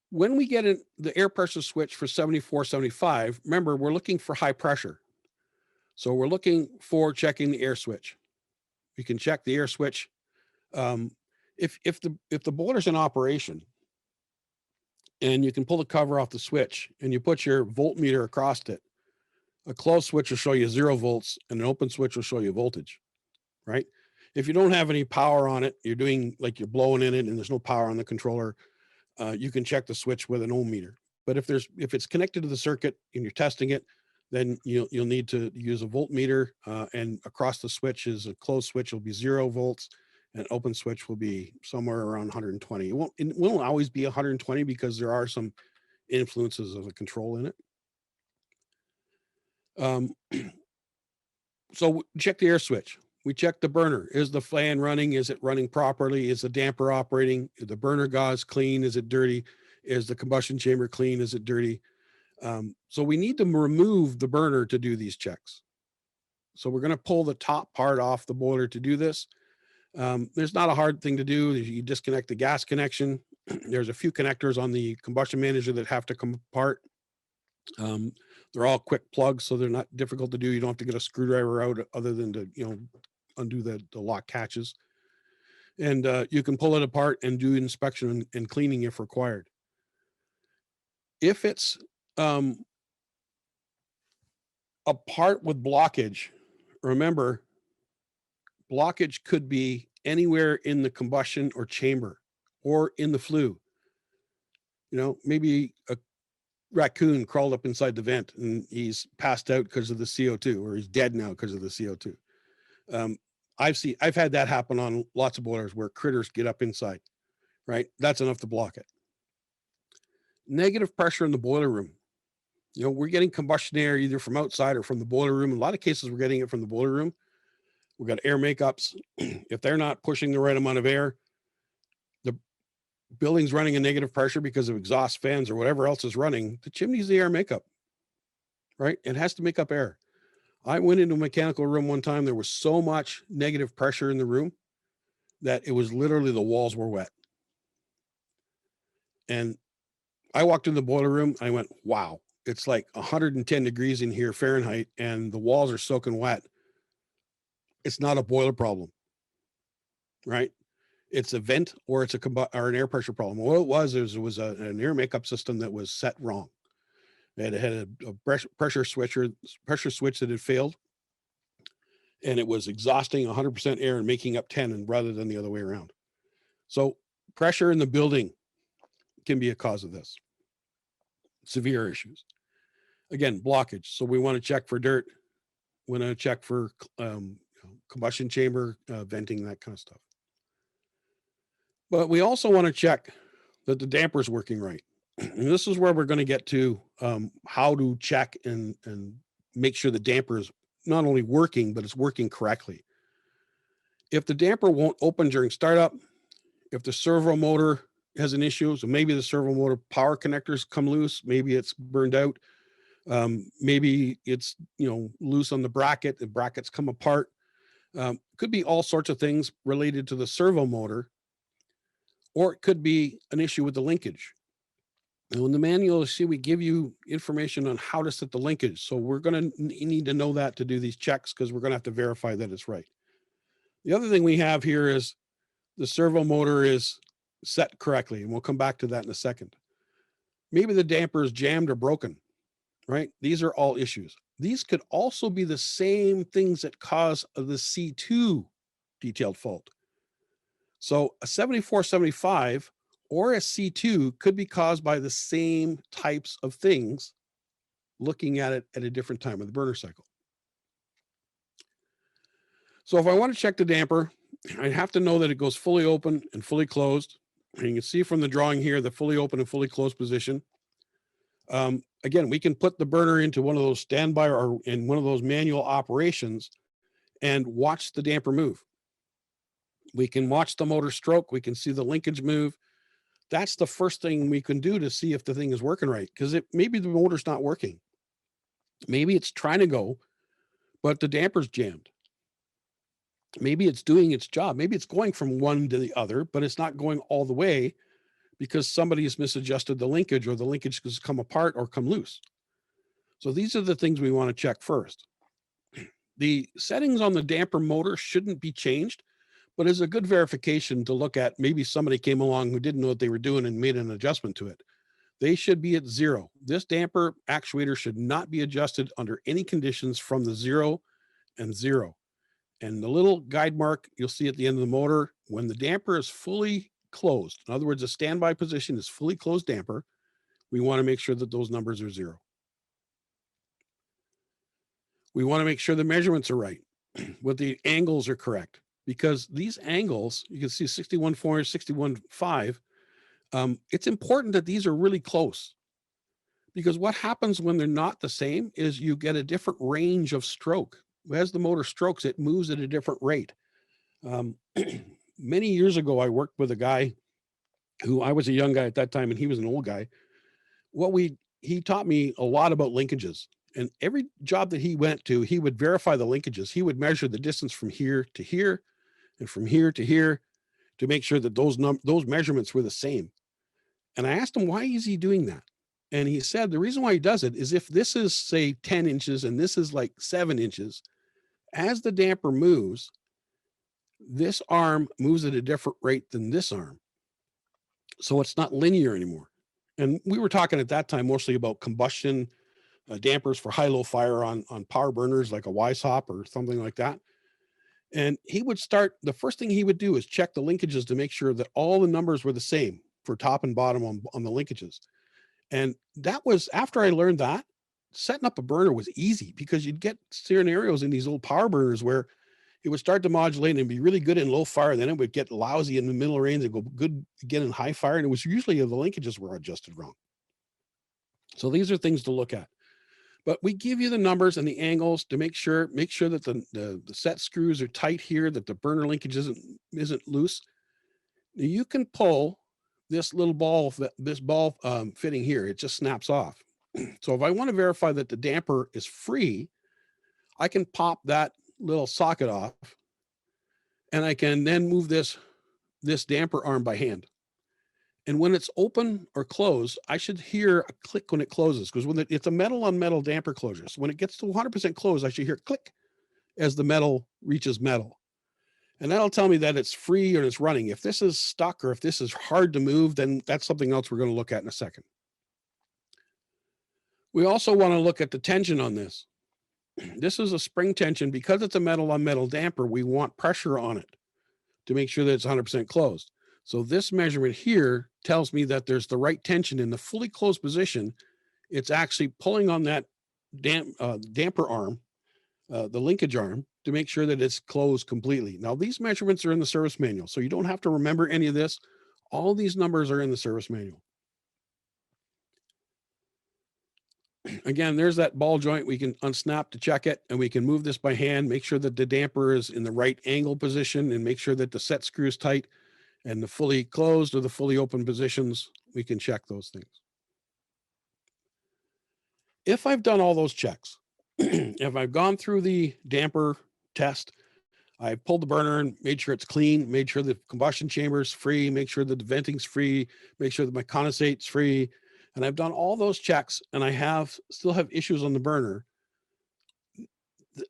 when we get in the air pressure switch for 7475, remember, we're looking for high pressure. So we're looking for checking the air switch. We can check the air switch. If the boiler's in operation and you can pull the cover off the switch and you put your voltmeter across it, a closed switch will show you 0 volts and an open switch will show you voltage, right? If you don't have any power on it, you're doing like you're blowing in it and there's no power on the controller, you can check the switch with an ohm meter. But if it's connected to the circuit and you're testing it, then you'll need to use a voltmeter, and across the switch is a closed switch will be 0 volts, and open switch will be somewhere around 120. It won't always be 120 because there are some influences of the control in it. So check the air switch. We check the burner. Is the fan running? Is it running properly? Is the damper operating? Is the burner gauze clean? Is it dirty? Is the combustion chamber clean? Is it dirty? So we need to remove the burner to do these checks. So we're going to pull the top part off the boiler to do this. There's not a hard thing to do. You disconnect the gas connection. There's a few connectors on the combustion manager that have to come apart. They're all quick plugs, so they're not difficult to do. You don't have to get a screwdriver out other than to, undo the lock catches. And you can pull it apart and do inspection and cleaning if required. If it's a part with blockage, remember, blockage could be anywhere in the combustion or chamber or in the flue. Maybe a raccoon crawled up inside the vent and he's passed out because of the CO2, or he's dead now because of the CO2. I've had that happen on lots of boilers where critters get up inside, right? That's enough to block it. Negative pressure in the boiler room. We're getting combustion air either from outside or from the boiler room. In a lot of cases, we're getting it from the boiler room. We've got air makeups. If they're not pushing the right amount of air, the building's running a negative pressure because of exhaust fans or whatever else is running. The chimney's the air makeup, right? It has to make up air. I went into a mechanical room one time. There was so much negative pressure in the room that it was literally the walls were wet. And I walked in the boiler room. I went, wow, it's like 110 degrees in here Fahrenheit and the walls are soaking wet. It's not a boiler problem, right? It's a vent or it's or an air pressure problem. What it was an air makeup system that was set wrong. It had a pressure switch that had failed, and it was exhausting 100% air and making up 10 and rather than the other way around. So pressure in the building can be a cause of this. Severe issues. Again, blockage. So we want to check for dirt. We want to check for combustion chamber, venting, that kind of stuff. But we also want to check that the damper is working right. And this is where we're going to get to how to check and make sure the damper is not only working, but it's working correctly. If the damper won't open during startup, if the servo motor has an issue, so maybe the servo motor power connectors come loose, maybe it's burned out, maybe it's loose on the brackets come apart. Could be all sorts of things related to the servo motor, or it could be an issue with the linkage. And in the manual, you see, we give you information on how to set the linkage. So we're going to need to know that to do these checks because we're going to have to verify that it's right. The other thing we have here is the servo motor is set correctly, and we'll come back to that in a second. Maybe the damper is jammed or broken, right? These are all issues. These could also be the same things that cause the C2 detailed fault. So a 7475 or a C2 could be caused by the same types of things, looking at it at a different time of the burner cycle. So if I want to check the damper, I have to know that it goes fully open and fully closed. And you can see from the drawing here, the fully open and fully closed position. Again, we can put the burner into one of those standby or in one of those manual operations and watch the damper move. We can watch the motor stroke. We can see the linkage move. That's the first thing we can do to see if the thing is working right, because maybe the motor's not working. Maybe it's trying to go, but the damper's jammed. Maybe it's doing its job. Maybe it's going from one to the other, but it's not going all the way because somebody has misadjusted the linkage, or the linkage has come apart or come loose. So these are the things we want to check first. The settings on the damper motor shouldn't be changed, but it's a good verification to look at. Maybe somebody came along who didn't know what they were doing and made an adjustment to it. They should be at 0. This damper actuator should not be adjusted under any conditions from the 0 and 0. And the little guide mark you'll see at the end of the motor, when the damper is fully closed, in other words, the standby position is fully closed damper, we want to make sure that those numbers are 0. We want to make sure the measurements are right, what the angles are correct, because these angles, you can see 61.4, 61.5, it's important that these are really close, because what happens when they're not the same is you get a different range of stroke. As the motor strokes, it moves at a different rate. Many years ago, I worked with a guy who, I was a young guy at that time, and he was an old guy. He taught me a lot about linkages, and every job that he went to, he would verify the linkages. He would measure the distance from here to here and from here to here to make sure that those measurements were the same. And I asked him, why is he doing that? And he said, the reason why he does it is if this is, say, 10 inches and this is like 7 inches, as the damper moves, this arm moves at a different rate than this arm. So it's not linear anymore. And we were talking at that time mostly about combustion dampers for high-low fire on power burners like a Weishaupt or something like that. And he would start, the first thing he would do is check the linkages to make sure that all the numbers were the same for top and bottom on the linkages. And that was, after I learned that, setting up a burner was easy, because you'd get scenarios in these old power burners where it would start to modulate and it'd be really good in low fire. And then it would get lousy in the middle range and go good again in high fire. And it was usually the linkages were adjusted wrong. So these are things to look at. But we give you the numbers and the angles to make sure that the set screws are tight here, that the burner linkage isn't loose. Now you can pull this little ball, fitting here. It just snaps off. So if I want to verify that the damper is free, I can pop that little socket off and I can then move this damper arm by hand. And when it's open or closed, I should hear a click when it closes, because when it's a metal on metal damper closure. So when it gets to 100% closed, I should hear click as the metal reaches metal. And that'll tell me that it's free or it's running. If this is stuck or if this is hard to move, then that's something else we're going to look at in a second. We also want to look at the tension on this. This is a spring tension. Because it's a metal on metal damper, we want pressure on it to make sure that it's 100% closed. So this measurement here tells me that there's the right tension in the fully closed position. It's actually pulling on that damper arm, the linkage arm, to make sure that it's closed completely. Now, these measurements are in the service manual, so you don't have to remember any of this. All these numbers are in the service manual. Again, there's that ball joint. We can unsnap to check it, and we can move this by hand, make sure that the damper is in the right angle position, and make sure that the set screw is tight. And the fully closed or the fully open positions, we can check those things. If I've done all those checks, if I've gone through the damper test, I pulled the burner and made sure it's clean, made sure the combustion chamber is free, make sure that the venting's free, make sure that my condensate's free, and I've done all those checks and I still have issues on the burner,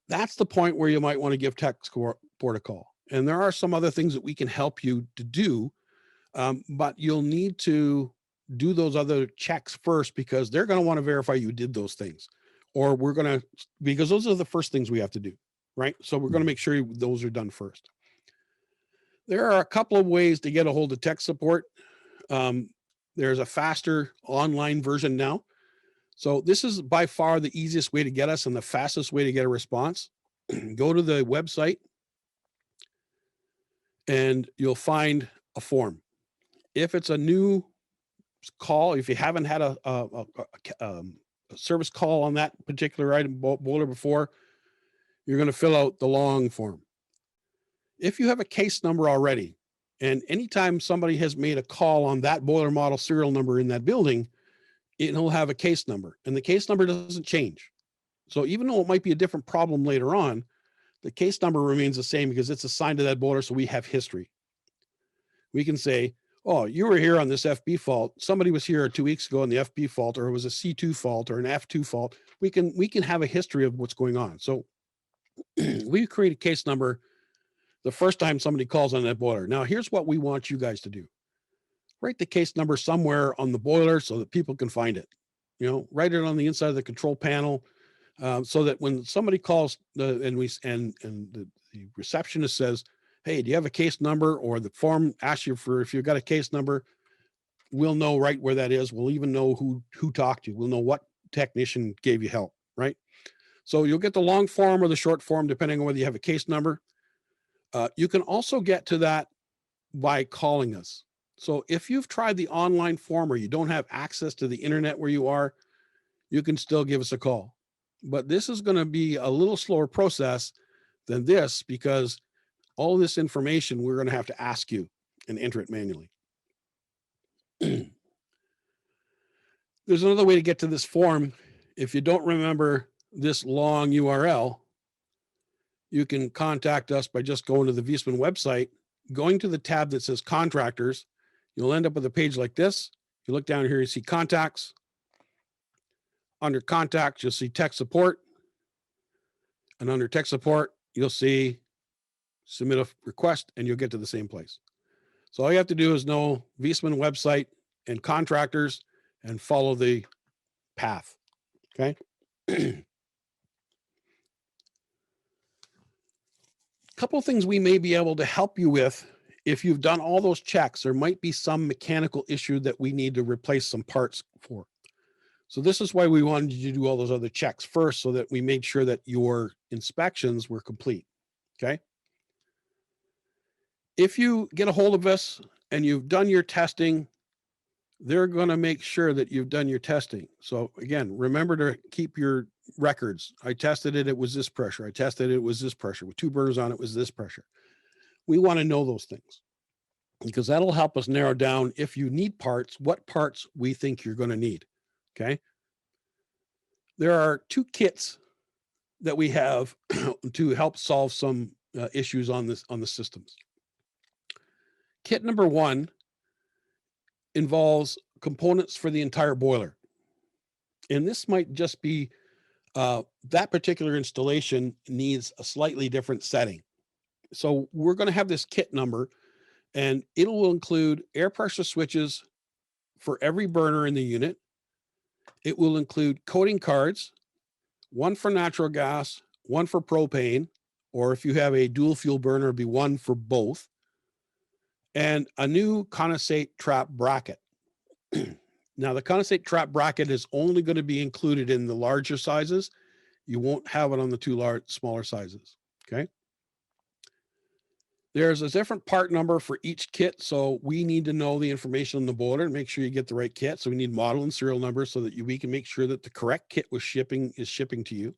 that's the point where you might want to give tech support a call. And there are some other things that we can help you to do, but you'll need to do those other checks first, because they're going to want to verify you did those things, or because those are the first things we have to do, right? So we're going to make sure those are done first. There are a couple of ways to get a hold of tech support. There's a faster online version now. So this is by far the easiest way to get us and the fastest way to get a response. Go to the website and you'll find a form. If it's a new call, if you haven't had a service call on that particular item boiler before, you're going to fill out the long form. If you have a case number already, and anytime somebody has made a call on that boiler model serial number in that building, it'll have a case number, and the case number doesn't change. So even though it might be a different problem later on, the case number remains the same because it's assigned to that boiler, so we have history. We can say, oh, you were here on this FB fault. Somebody was here 2 weeks ago on the FB fault, or it was a C2 fault or an F2 fault. We can have a history of what's going on. So we create a case number the first time somebody calls on that boiler. Now, here's what we want you guys to do. Write the case number somewhere on the boiler so that people can find it. You know, write it on the inside of the control panel, so that when somebody calls the receptionist says, hey, do you have a case number? Or the form asks you for, if you've got a case number, we'll know right where that is. We'll even know who talked to you. We'll know what technician gave you help, right? So you'll get the long form or the short form, depending on whether you have a case number. You can also get to that by calling us. So if you've tried the online form or you don't have access to the internet where you are, you can still give us a call. But this is going to be a little slower process than this, because all this information we're going to have to ask you and enter it manually. There's another way to get to this form. If you don't remember this long URL, you can contact us by just going to the Viessmann website, going to the tab that says contractors. You'll end up with a page like this. You look down here, you see contacts. Under contacts, you'll see tech support. And under tech support, you'll see submit a request, and you'll get to the same place. So all you have to do is know Viessmann website and contractors and follow the path. Okay. Couple of things we may be able to help you with. If you've done all those checks, there might be some mechanical issue that we need to replace some parts for. So this is why we wanted you to do all those other checks first, so that we made sure that your inspections were complete. Okay. If you get a hold of us and you've done your testing, they're going to make sure that you've done your testing. So again, remember to keep your records. I tested it, it was this pressure. I tested it, it was this pressure. With 2 burners on it was this pressure. We want to know those things because that'll help us narrow down, if you need parts, what parts we think you're going to need. Okay. There are 2 kits that we have to help solve some issues on the systems. Kit number 1 involves components for the entire boiler. And this might just be that particular installation needs a slightly different setting. So we're going to have this kit number, and it will include air pressure switches for every burner in the unit. It will include coding cards, 1 for natural gas, 1 for propane, or if you have a dual fuel burner, it'll be 1 for both, and a new condensate trap bracket. Now, the condensate trap bracket is only going to be included in the larger sizes. You won't have it on the 2 smaller sizes. Okay. There's a different part number for each kit. So we need to know the information on the boiler and make sure you get the right kit. So we need model and serial numbers so that we can make sure that the correct kit is shipping to you.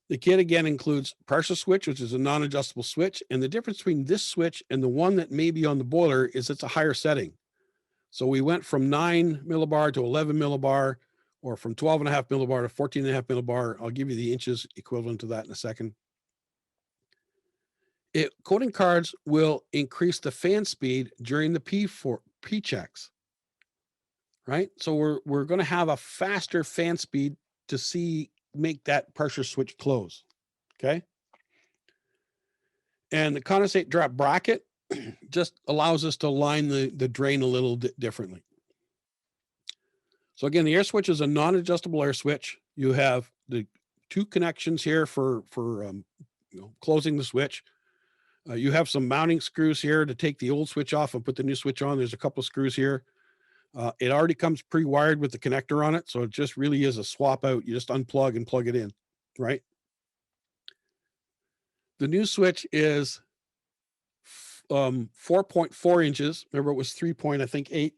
The kit again includes pressure switch, which is a non-adjustable switch. And the difference between this switch and the one that may be on the boiler is it's a higher setting. So we went from 9 millibar to 11 millibar, or from 12.5 millibar to 14.5 millibar. I'll give you the inches equivalent to that in a second. Coding cards will increase the fan speed during the P checks, right? So we're going to have a faster fan speed to make that pressure switch close. Okay. And the condensate drop bracket just allows us to line the drain a little differently. So again, the air switch is a non-adjustable air switch. You have the 2 connections here for closing the switch. You have some mounting screws here to take the old switch off and put the new switch on. There's a couple of screws here. It already comes pre-wired with the connector on it. So it just really is a swap out. You just unplug and plug it in, right? The new switch is 4.4 inches. Remember, it was 3.8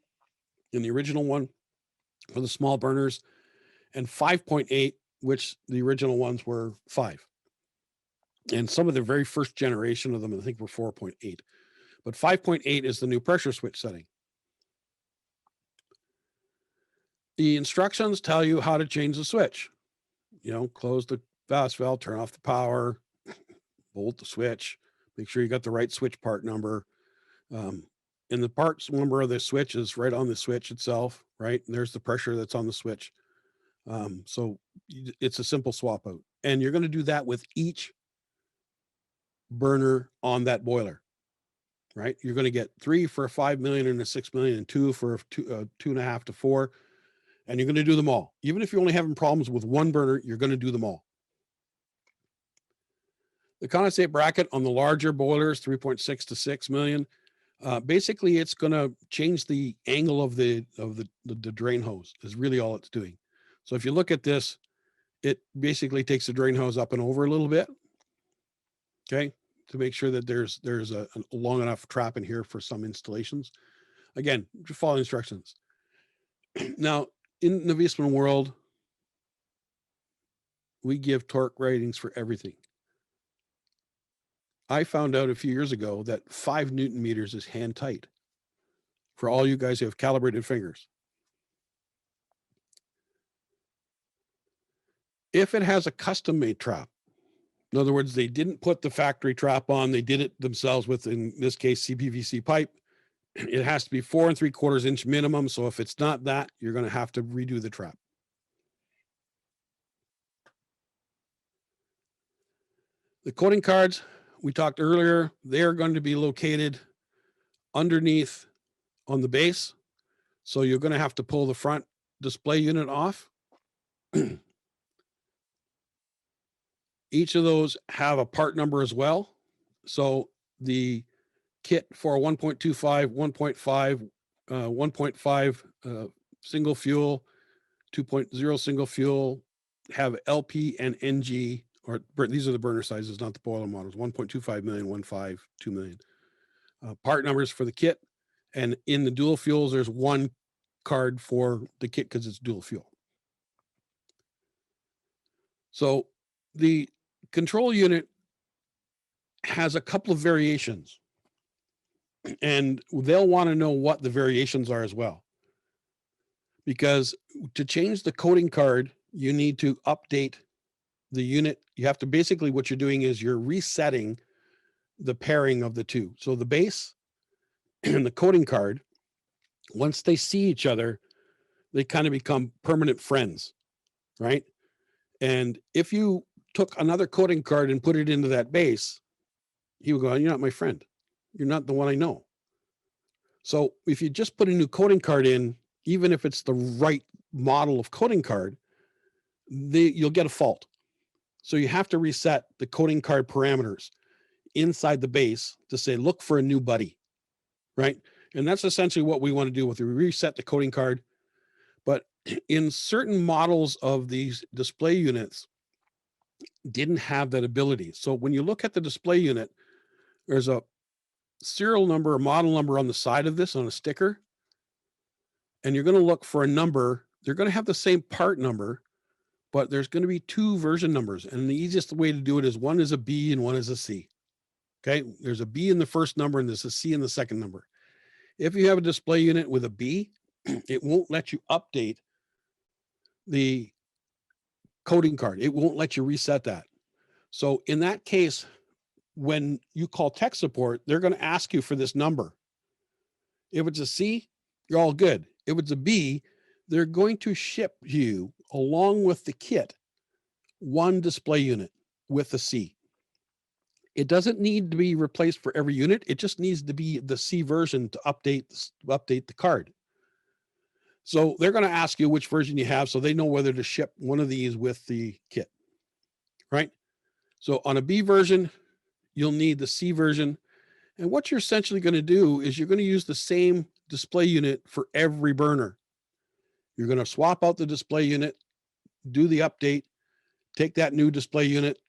in the original one for the small burners, and 5.8, which the original ones were 5. And some of the very first generation of them, I think, were 4.8. But 5.8 is the new pressure switch setting. The instructions tell you how to change the switch. Close the fast valve, turn off the power, bolt the switch, make sure you got the right switch part number. And the parts number of the switch is right on the switch itself, right? And there's the pressure that's on the switch. So it's a simple swap out. And you're going to do that with each burner on that boiler, right? You're going to get 3 for a 5 million and a 6 million, and 2 for 2.5 to 4. And you're going to do them all. Even if you're only having problems with 1 burner, you're going to do them all. The condensate bracket on the larger boilers, 3.6 to 6 million, basically it's going to change the angle of the drain hose is really all it's doing. So if you look at this, it basically takes the drain hose up and over a little bit, okay, to make sure that there's a long enough trap in here for some installations. Again, just follow instructions. Now, in the Viessmann world, we give torque ratings for everything. I found out a few years ago that 5 Newton meters is hand tight for all you guys who have calibrated fingers. If it has a custom made trap, in other words, they didn't put the factory trap on, they did it themselves with, in this case, CPVC pipe, it has to be 4 3/4 inch minimum. So if it's not that, you're going to have to redo the trap. The coding cards we talked earlier, they're going to be located underneath on the base. So you're going to have to pull the front display unit off. Each of those have a part number as well. So the kit for 1.25, 1.5, 1.5 single fuel, 2.0 single fuel have LP and NG these are the burner sizes, not the boiler models, 1.25 million, 1.5, 2 million. Part numbers for the kit. And in the dual fuels, there's one card for the kit because it's dual fuel. So the control unit has a couple of variations, and they'll want to know what the variations are as well. Because to change the coding card, you need to update the unit. You have to basically, what you're doing is you're resetting the pairing of the two. So the base and the coding card, once they see each other, they kind of become permanent friends, right? And if you took another coding card and put it into that base, he would go, "You're not my friend. You're not the one I know." So if you just put a new coding card in, even if it's the right model of coding card, you'll get a fault. So you have to reset the coding card parameters inside the base to say, look for a new buddy, right? And that's essentially what we want to do with it. We reset the coding card. But in certain models of these display units, didn't have that ability. So when you look at the display unit, there's a serial number or model number on the side of this on a sticker. And you're going to look for a number. They're going to have the same part number, but there's going to be two version numbers. And the easiest way to do it is one is a B and one is a C. Okay. There's a B in the first number and there's a C in the second number. If you have a display unit with a B, it won't let you update the coding card. It won't let you reset that. So in that case, when you call tech support, they're going to ask you for this number. If it's a C, you're all good. If it's a B, they're going to ship you, along with the kit, one display unit with a C. It doesn't need to be replaced for every unit. It just needs to be the C version to update the card. So they're going to ask you which version you have so they know whether to ship one of these with the kit, right? So on a B version, you'll need the C version. And what you're essentially going to do is you're going to use the same display unit for every burner. You're going to swap out the display unit, do the update, take that new display unit,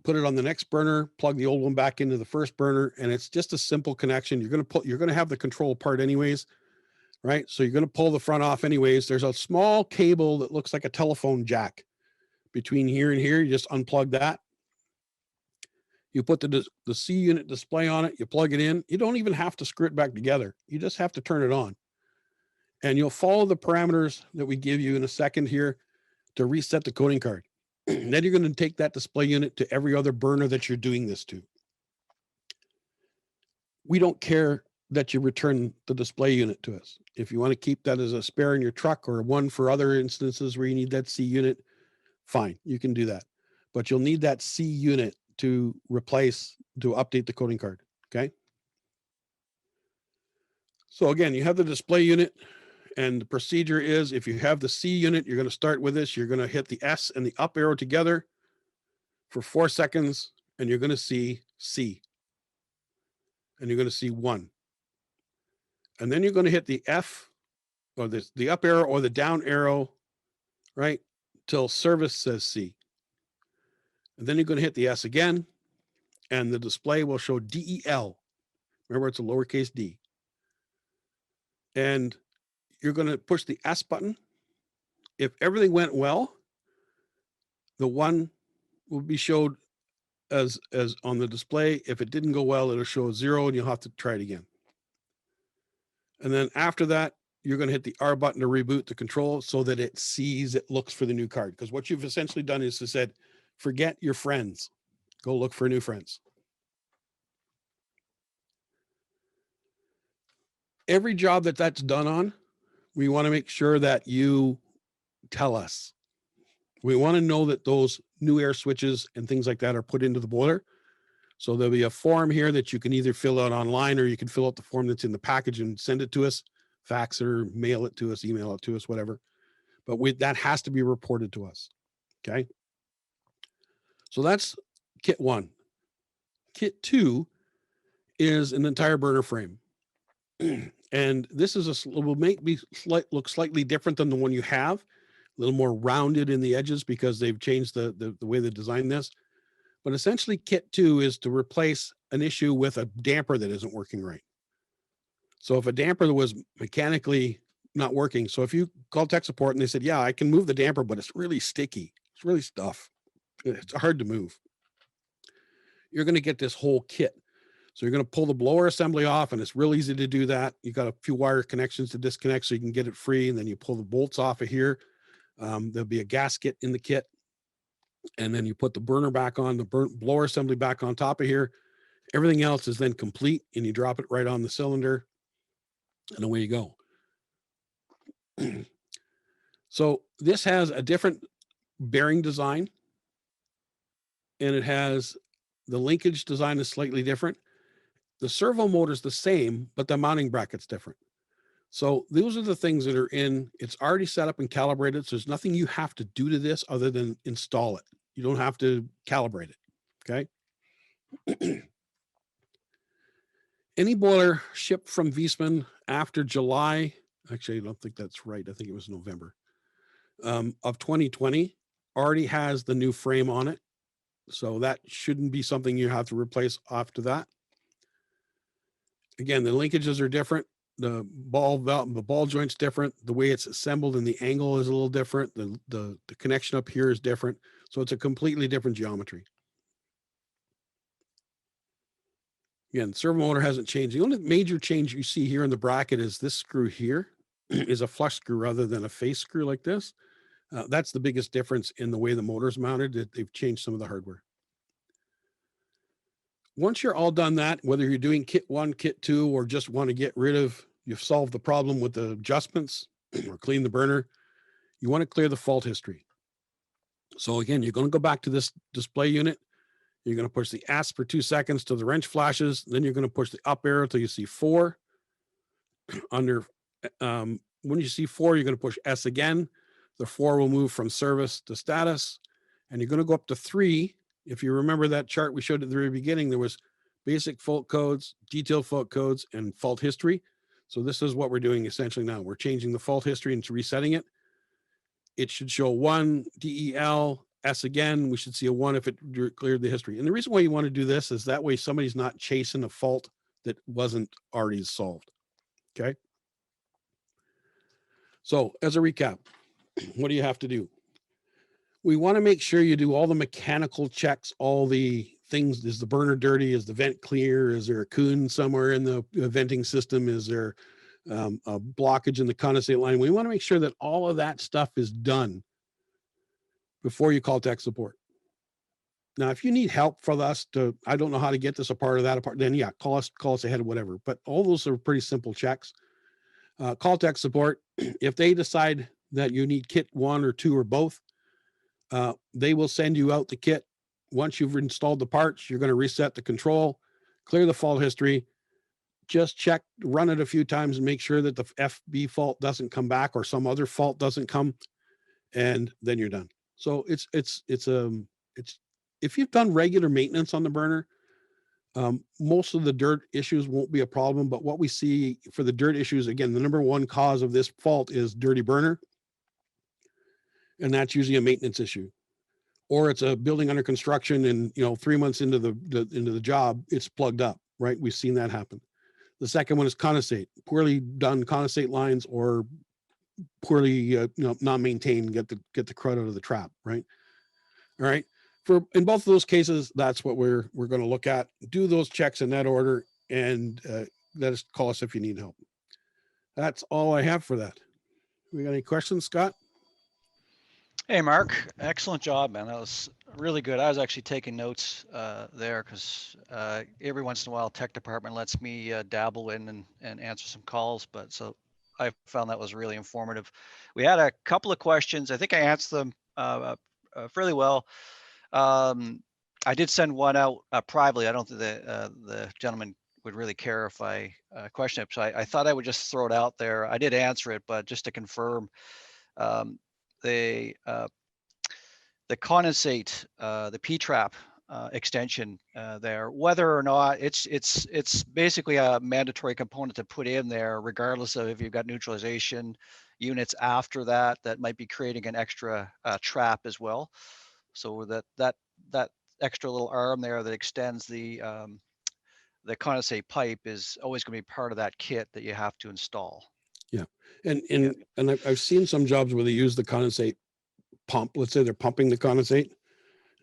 put it on the next burner, plug the old one back into the first burner, and it's just a simple connection. You're going to have the control part anyways, right? So you're going to pull the front off anyways. There's a small cable that looks like a telephone jack between here and here. You just unplug that. You put the C unit display on it, you plug it in. You don't even have to screw it back together. You just have to turn it on. And you'll follow the parameters that we give you in a second here to reset the coding card. Then you're going to take that display unit to every other burner that you're doing this to. We don't care that you return the display unit to us. If you want to keep that as a spare in your truck or one for other instances where you need that C unit, fine, you can do that. But you'll need that C unit to update the coding card, okay? So again, you have the display unit, and the procedure is if you have the C unit, you're going to start with this. You're going to hit the S and the up arrow together for 4 seconds, and you're going to see C. And you're going to see 1. And then you're going to hit the F or the up arrow or the down arrow, right, till service says C. And then you're going to hit the S again, and the display will show DEL. Remember, it's a lowercase d. And you're going to push the S button. If everything went well, the 1 will be showed as on the display. If it didn't go well, it'll show 0 and you'll have to try it again. And then after that, you're going to hit the R button to reboot the control so that it looks for the new card. Because what you've essentially done is to said, forget your friends, go look for new friends. Every job that's done on, we want to make sure that you tell us. We want to know that those new air switches and things like that are put into the boiler. So there'll be a form here that you can either fill out online or you can fill out the form that's in the package and send it to us, fax it or mail it to us, email it to us, whatever. But that has to be reported to us. Okay. So that's kit 1. Kit 2 is an entire burner frame. And this will make me look slightly different than the one you have, a little more rounded in the edges because they've changed the way they designed this. But essentially kit 2 is to replace an issue with a damper that isn't working right. So if a damper was mechanically not working, so if you call tech support and they said, yeah, I can move the damper, but it's really sticky, it's really stuff, it's hard to move, you're going to get this whole kit. So you're going to pull the blower assembly off, and it's real easy to do that. You got a few wire connections to disconnect so you can get it free, and then you pull the bolts off of here. There'll be a gasket in the kit, and then you put the burner back on, the blower assembly back on top of here. Everything else is then complete, and you drop it right on the cylinder, and away you go. So this has a different bearing design, and it has the linkage design is slightly different. The servo motor is the same, but the mounting bracket's different. So those are the things that are in, it's already set up and calibrated. So there's nothing you have to do to this other than install it. You don't have to calibrate it. Okay. Any boiler shipped from Viessmann after July, actually, I don't think that's right. I think it was November of 2020 already has the new frame on it. So that shouldn't be something you have to replace after that. Again, the linkages are different. The ball joint's different. The way it's assembled and the angle is a little different. The connection up here is different. So it's a completely different geometry. Again, servo motor hasn't changed. The only major change you see here in the bracket is this screw here is a flush screw rather than a face screw like this. That's the biggest difference in the way the motor is mounted. They've changed some of the hardware. Once you're all done that, whether you're doing kit 1, kit 2, or just want to get rid of, you've solved the problem with the adjustments or clean the burner, you want to clear the fault history. So again, you're going to go back to this display unit. You're going to push the S for 2 seconds till the wrench flashes. Then you're going to push the up arrow till you see 4. Under, when you see 4, you're going to push S again. The 4 will move from service to status. And you're going to go up to 3. If you remember that chart we showed at the very beginning, there was basic fault codes, detailed fault codes, and fault history. So this is what we're doing essentially now. We're changing the fault history and resetting it. It should show 1, DEL, S again. We should see a 1 if it cleared the history. And the reason why you want to do this is that way somebody's not chasing a fault that wasn't already solved. Okay. So as a recap, what do you have to do? We want to make sure you do all the mechanical checks, all the things. Is the burner dirty? Is the vent clear? Is there a coon somewhere in the venting system? Is there a blockage in the condensate line? We want to make sure that all of that stuff is done before you call tech support. Now, if you need help for us to, I don't know how to get this apart or that apart, then yeah, call us ahead of whatever. But all those are pretty simple checks. Call tech support. If they decide that you need kit 1 or 2 or both, they will send you out the kit. Once you've installed the parts, you're going to reset the control, clear the fault history, just check, run it a few times and make sure that the FB fault doesn't come back or some other fault doesn't come, and then you're done. So it's if you've done regular maintenance on the burner, most of the dirt issues won't be a problem. But what we see for the dirt issues, again, the number 1 cause of this fault is dirty burner. And that's usually a maintenance issue, or it's a building under construction and 3 months into the job, it's plugged up, right? We've seen that happen. The second one is condensate, poorly done condensate lines, or poorly not maintained, get the crud out of the trap, right? All right. In both of those cases, that's what we're going to look at. Do those checks in that order, and let us call us if you need help. That's all I have for that. We got any questions, Scott? Hey, Mark, excellent job, man. That was really good. I was actually taking notes there because every once in a while, tech department lets me dabble in and answer some calls. But so I found that was really informative. We had a couple of questions. I think I answered them fairly well. I did send one out privately. I don't think the gentleman would really care if I question it. So I thought I would just throw it out there. I did answer it, but just to confirm, the condensate, the P-trap extension there, whether or not it's basically a mandatory component to put in there, regardless of if you've got neutralization units after that might be creating an extra trap as well. So that extra little arm there that extends the condensate pipe is always going to be part of that kit that you have to install. Yeah. And I've seen some jobs where they use the condensate pump. Let's say they're pumping the condensate.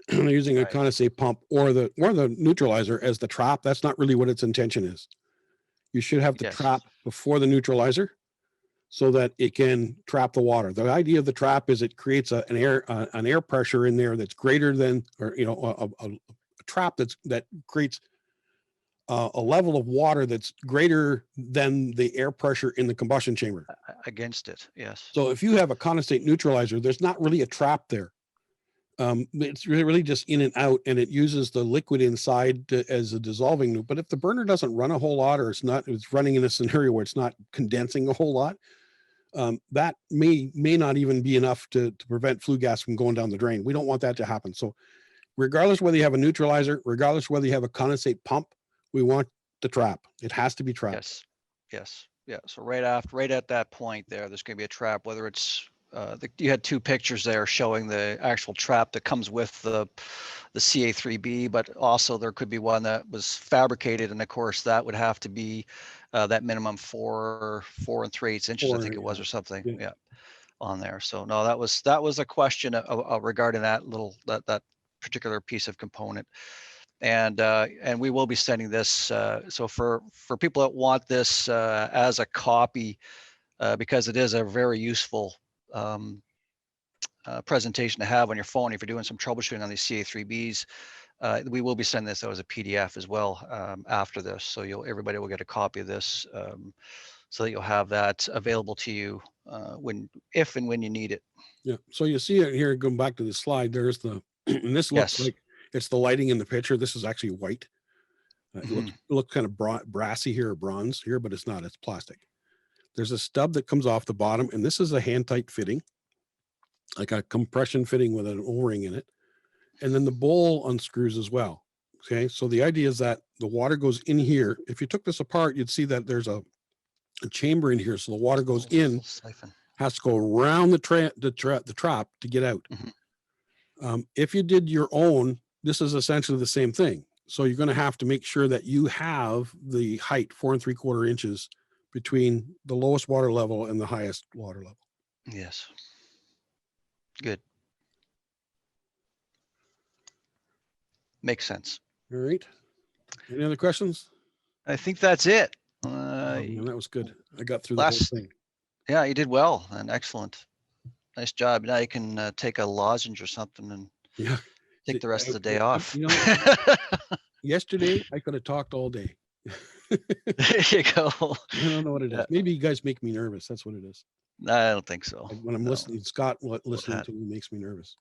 They're using a Right. condensate pump or the neutralizer as the trap. That's not really what its intention is. You should have the Yes. trap before the neutralizer so that it can trap the water. The idea of the trap is it creates an air pressure in there that's greater than, or a trap that creates a level of water that's greater than the air pressure in the combustion chamber. Against it, yes. So if you have a condensate neutralizer, there's not really a trap there. It's really just in and out, and it uses the liquid inside as a dissolving loop. But if the burner doesn't run a whole lot, or it's running in a scenario where it's not condensing a whole lot, that may not even be enough to prevent flue gas from going down the drain. We don't want that to happen. So regardless whether you have a neutralizer, regardless whether you have a condensate pump, we want the trap. It has to be trapped. Yes. Yes. Yeah. So right at that point there's going to be a trap, whether it's you had two pictures there showing the actual trap that comes with the CA3B, but also there could be one that was fabricated, and of course that would have to be that minimum 4 3/8 inches, I think it was, or something. Yeah, on there. So no, that was a question regarding that particular piece of component. And we will be sending this. So for people that want this as a copy, because it is a very useful presentation to have on your phone if you're doing some troubleshooting on these CA3Bs. We will be sending this out as a PDF as well after this, so everybody will get a copy of this, so that you'll have that available to you if and when you need it. Yeah. So you see it here. Going back to the slide, there's the and this looks like it's the lighting in the picture. This is actually white. It looks kind of brassy here, or bronze here, but it's not. It's plastic. There's a stub that comes off the bottom, and this is a hand tight fitting, like a compression fitting with an O-ring in it. And then the bowl unscrews as well. Okay. So the idea is that the water goes in here. If you took this apart, you'd see that there's a chamber in here. So the water goes in, has to go around the trap to get out. If you did your own, this is essentially the same thing. So you're going to have to make sure that you have the height 4 3/4 inches between the lowest water level and the highest water level. Yes. Good. Makes sense. All right. Any other questions? I think that's it. Man, that was good. I got through the whole thing. Yeah, you did well and excellent. Nice job. Now you can take a lozenge or something and take the rest of the day off. Yesterday, I could have talked all day. There you go. I don't know what it is. Maybe you guys make me nervous. That's what it is. No, I don't think so. When I'm listening, Scott, listening to me makes me nervous.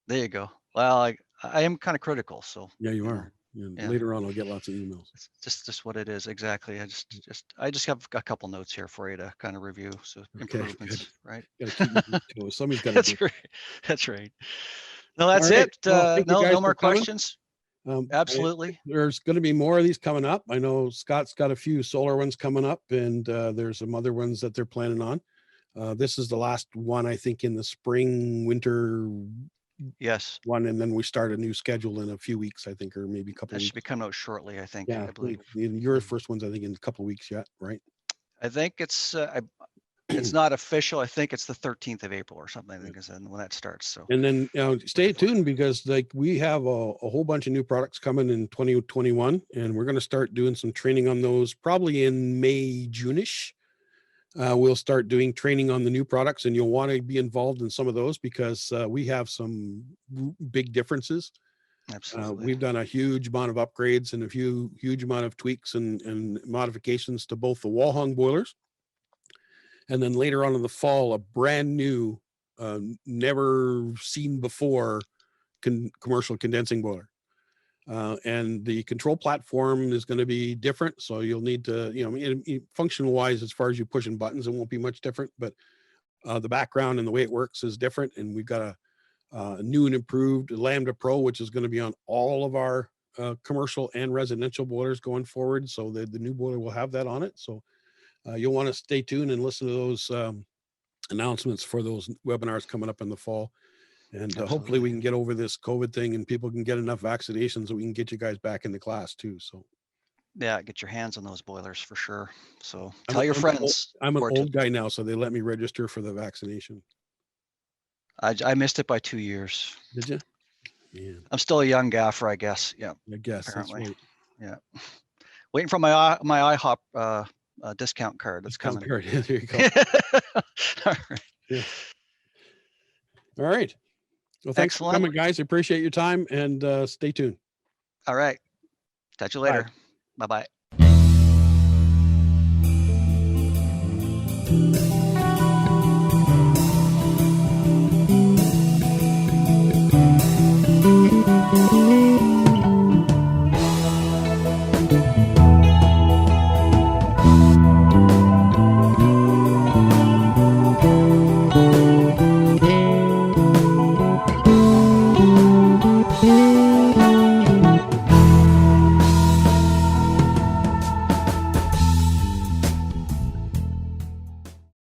There you go. Well, I am kind of critical, so. Yeah, you are. Yeah. Later on, I'll get lots of emails. It's just what it is. Exactly. I just have a couple notes here for you to kind of review. So improvements, good. Right? Somebody's got to. That's right. That's right. No, that's it. Well, no more questions. Absolutely. There's going to be more of these coming up. I know Scott's got a few solar ones coming up, and there's some other ones that they're planning on. This is the last one, I think, in the spring, winter. Yes. One, and then we start a new schedule in a few weeks, I think, or maybe a couple. That should be coming out shortly, I think. Yeah, I believe. Your first one's, I think, in a couple of weeks yet, right? I think it's not official. I think it's the 13th of April or something. I think is when that starts. So. And then stay tuned, because we have a whole bunch of new products coming in 2021, and we're going to start doing some training on those probably in May, June-ish. We'll start doing training on the new products, and you'll want to be involved in some of those, because we have some big differences. Absolutely. We've done a huge amount of upgrades and a huge amount of tweaks and modifications to both the wall hung boilers. And then later on in the fall, a brand new, never seen before commercial condensing boiler. And the control platform is going to be different. So you'll need to, function wise, as far as you pushing buttons, it won't be much different, but the background and the way it works is different. And we've got a new and improved Lambda Pro, which is going to be on all of our commercial and residential boilers going forward. So the new boiler will have that on it. So you'll want to stay tuned and listen to those announcements for those webinars coming up in the fall. And hopefully Absolutely. we can get over this COVID thing and people can get enough vaccinations so we can get you guys back in the class too. So Yeah, get your hands on those boilers for sure. So I'm tell your I'm friends. I'm an Or old guy now, so they let me register for the vaccination. I missed it by 2 years. Did you? Yeah, I'm still a young gaffer, I guess. Yeah, I guess apparently. that's right. Yeah. Waiting for my IHOP discount card that's Discount coming. card. Yeah, there you go. All right. Yeah. All right. Well, thanks for Excellent. coming, guys. I appreciate your time and stay tuned. All right. Catch you Bye. later. Bye-bye.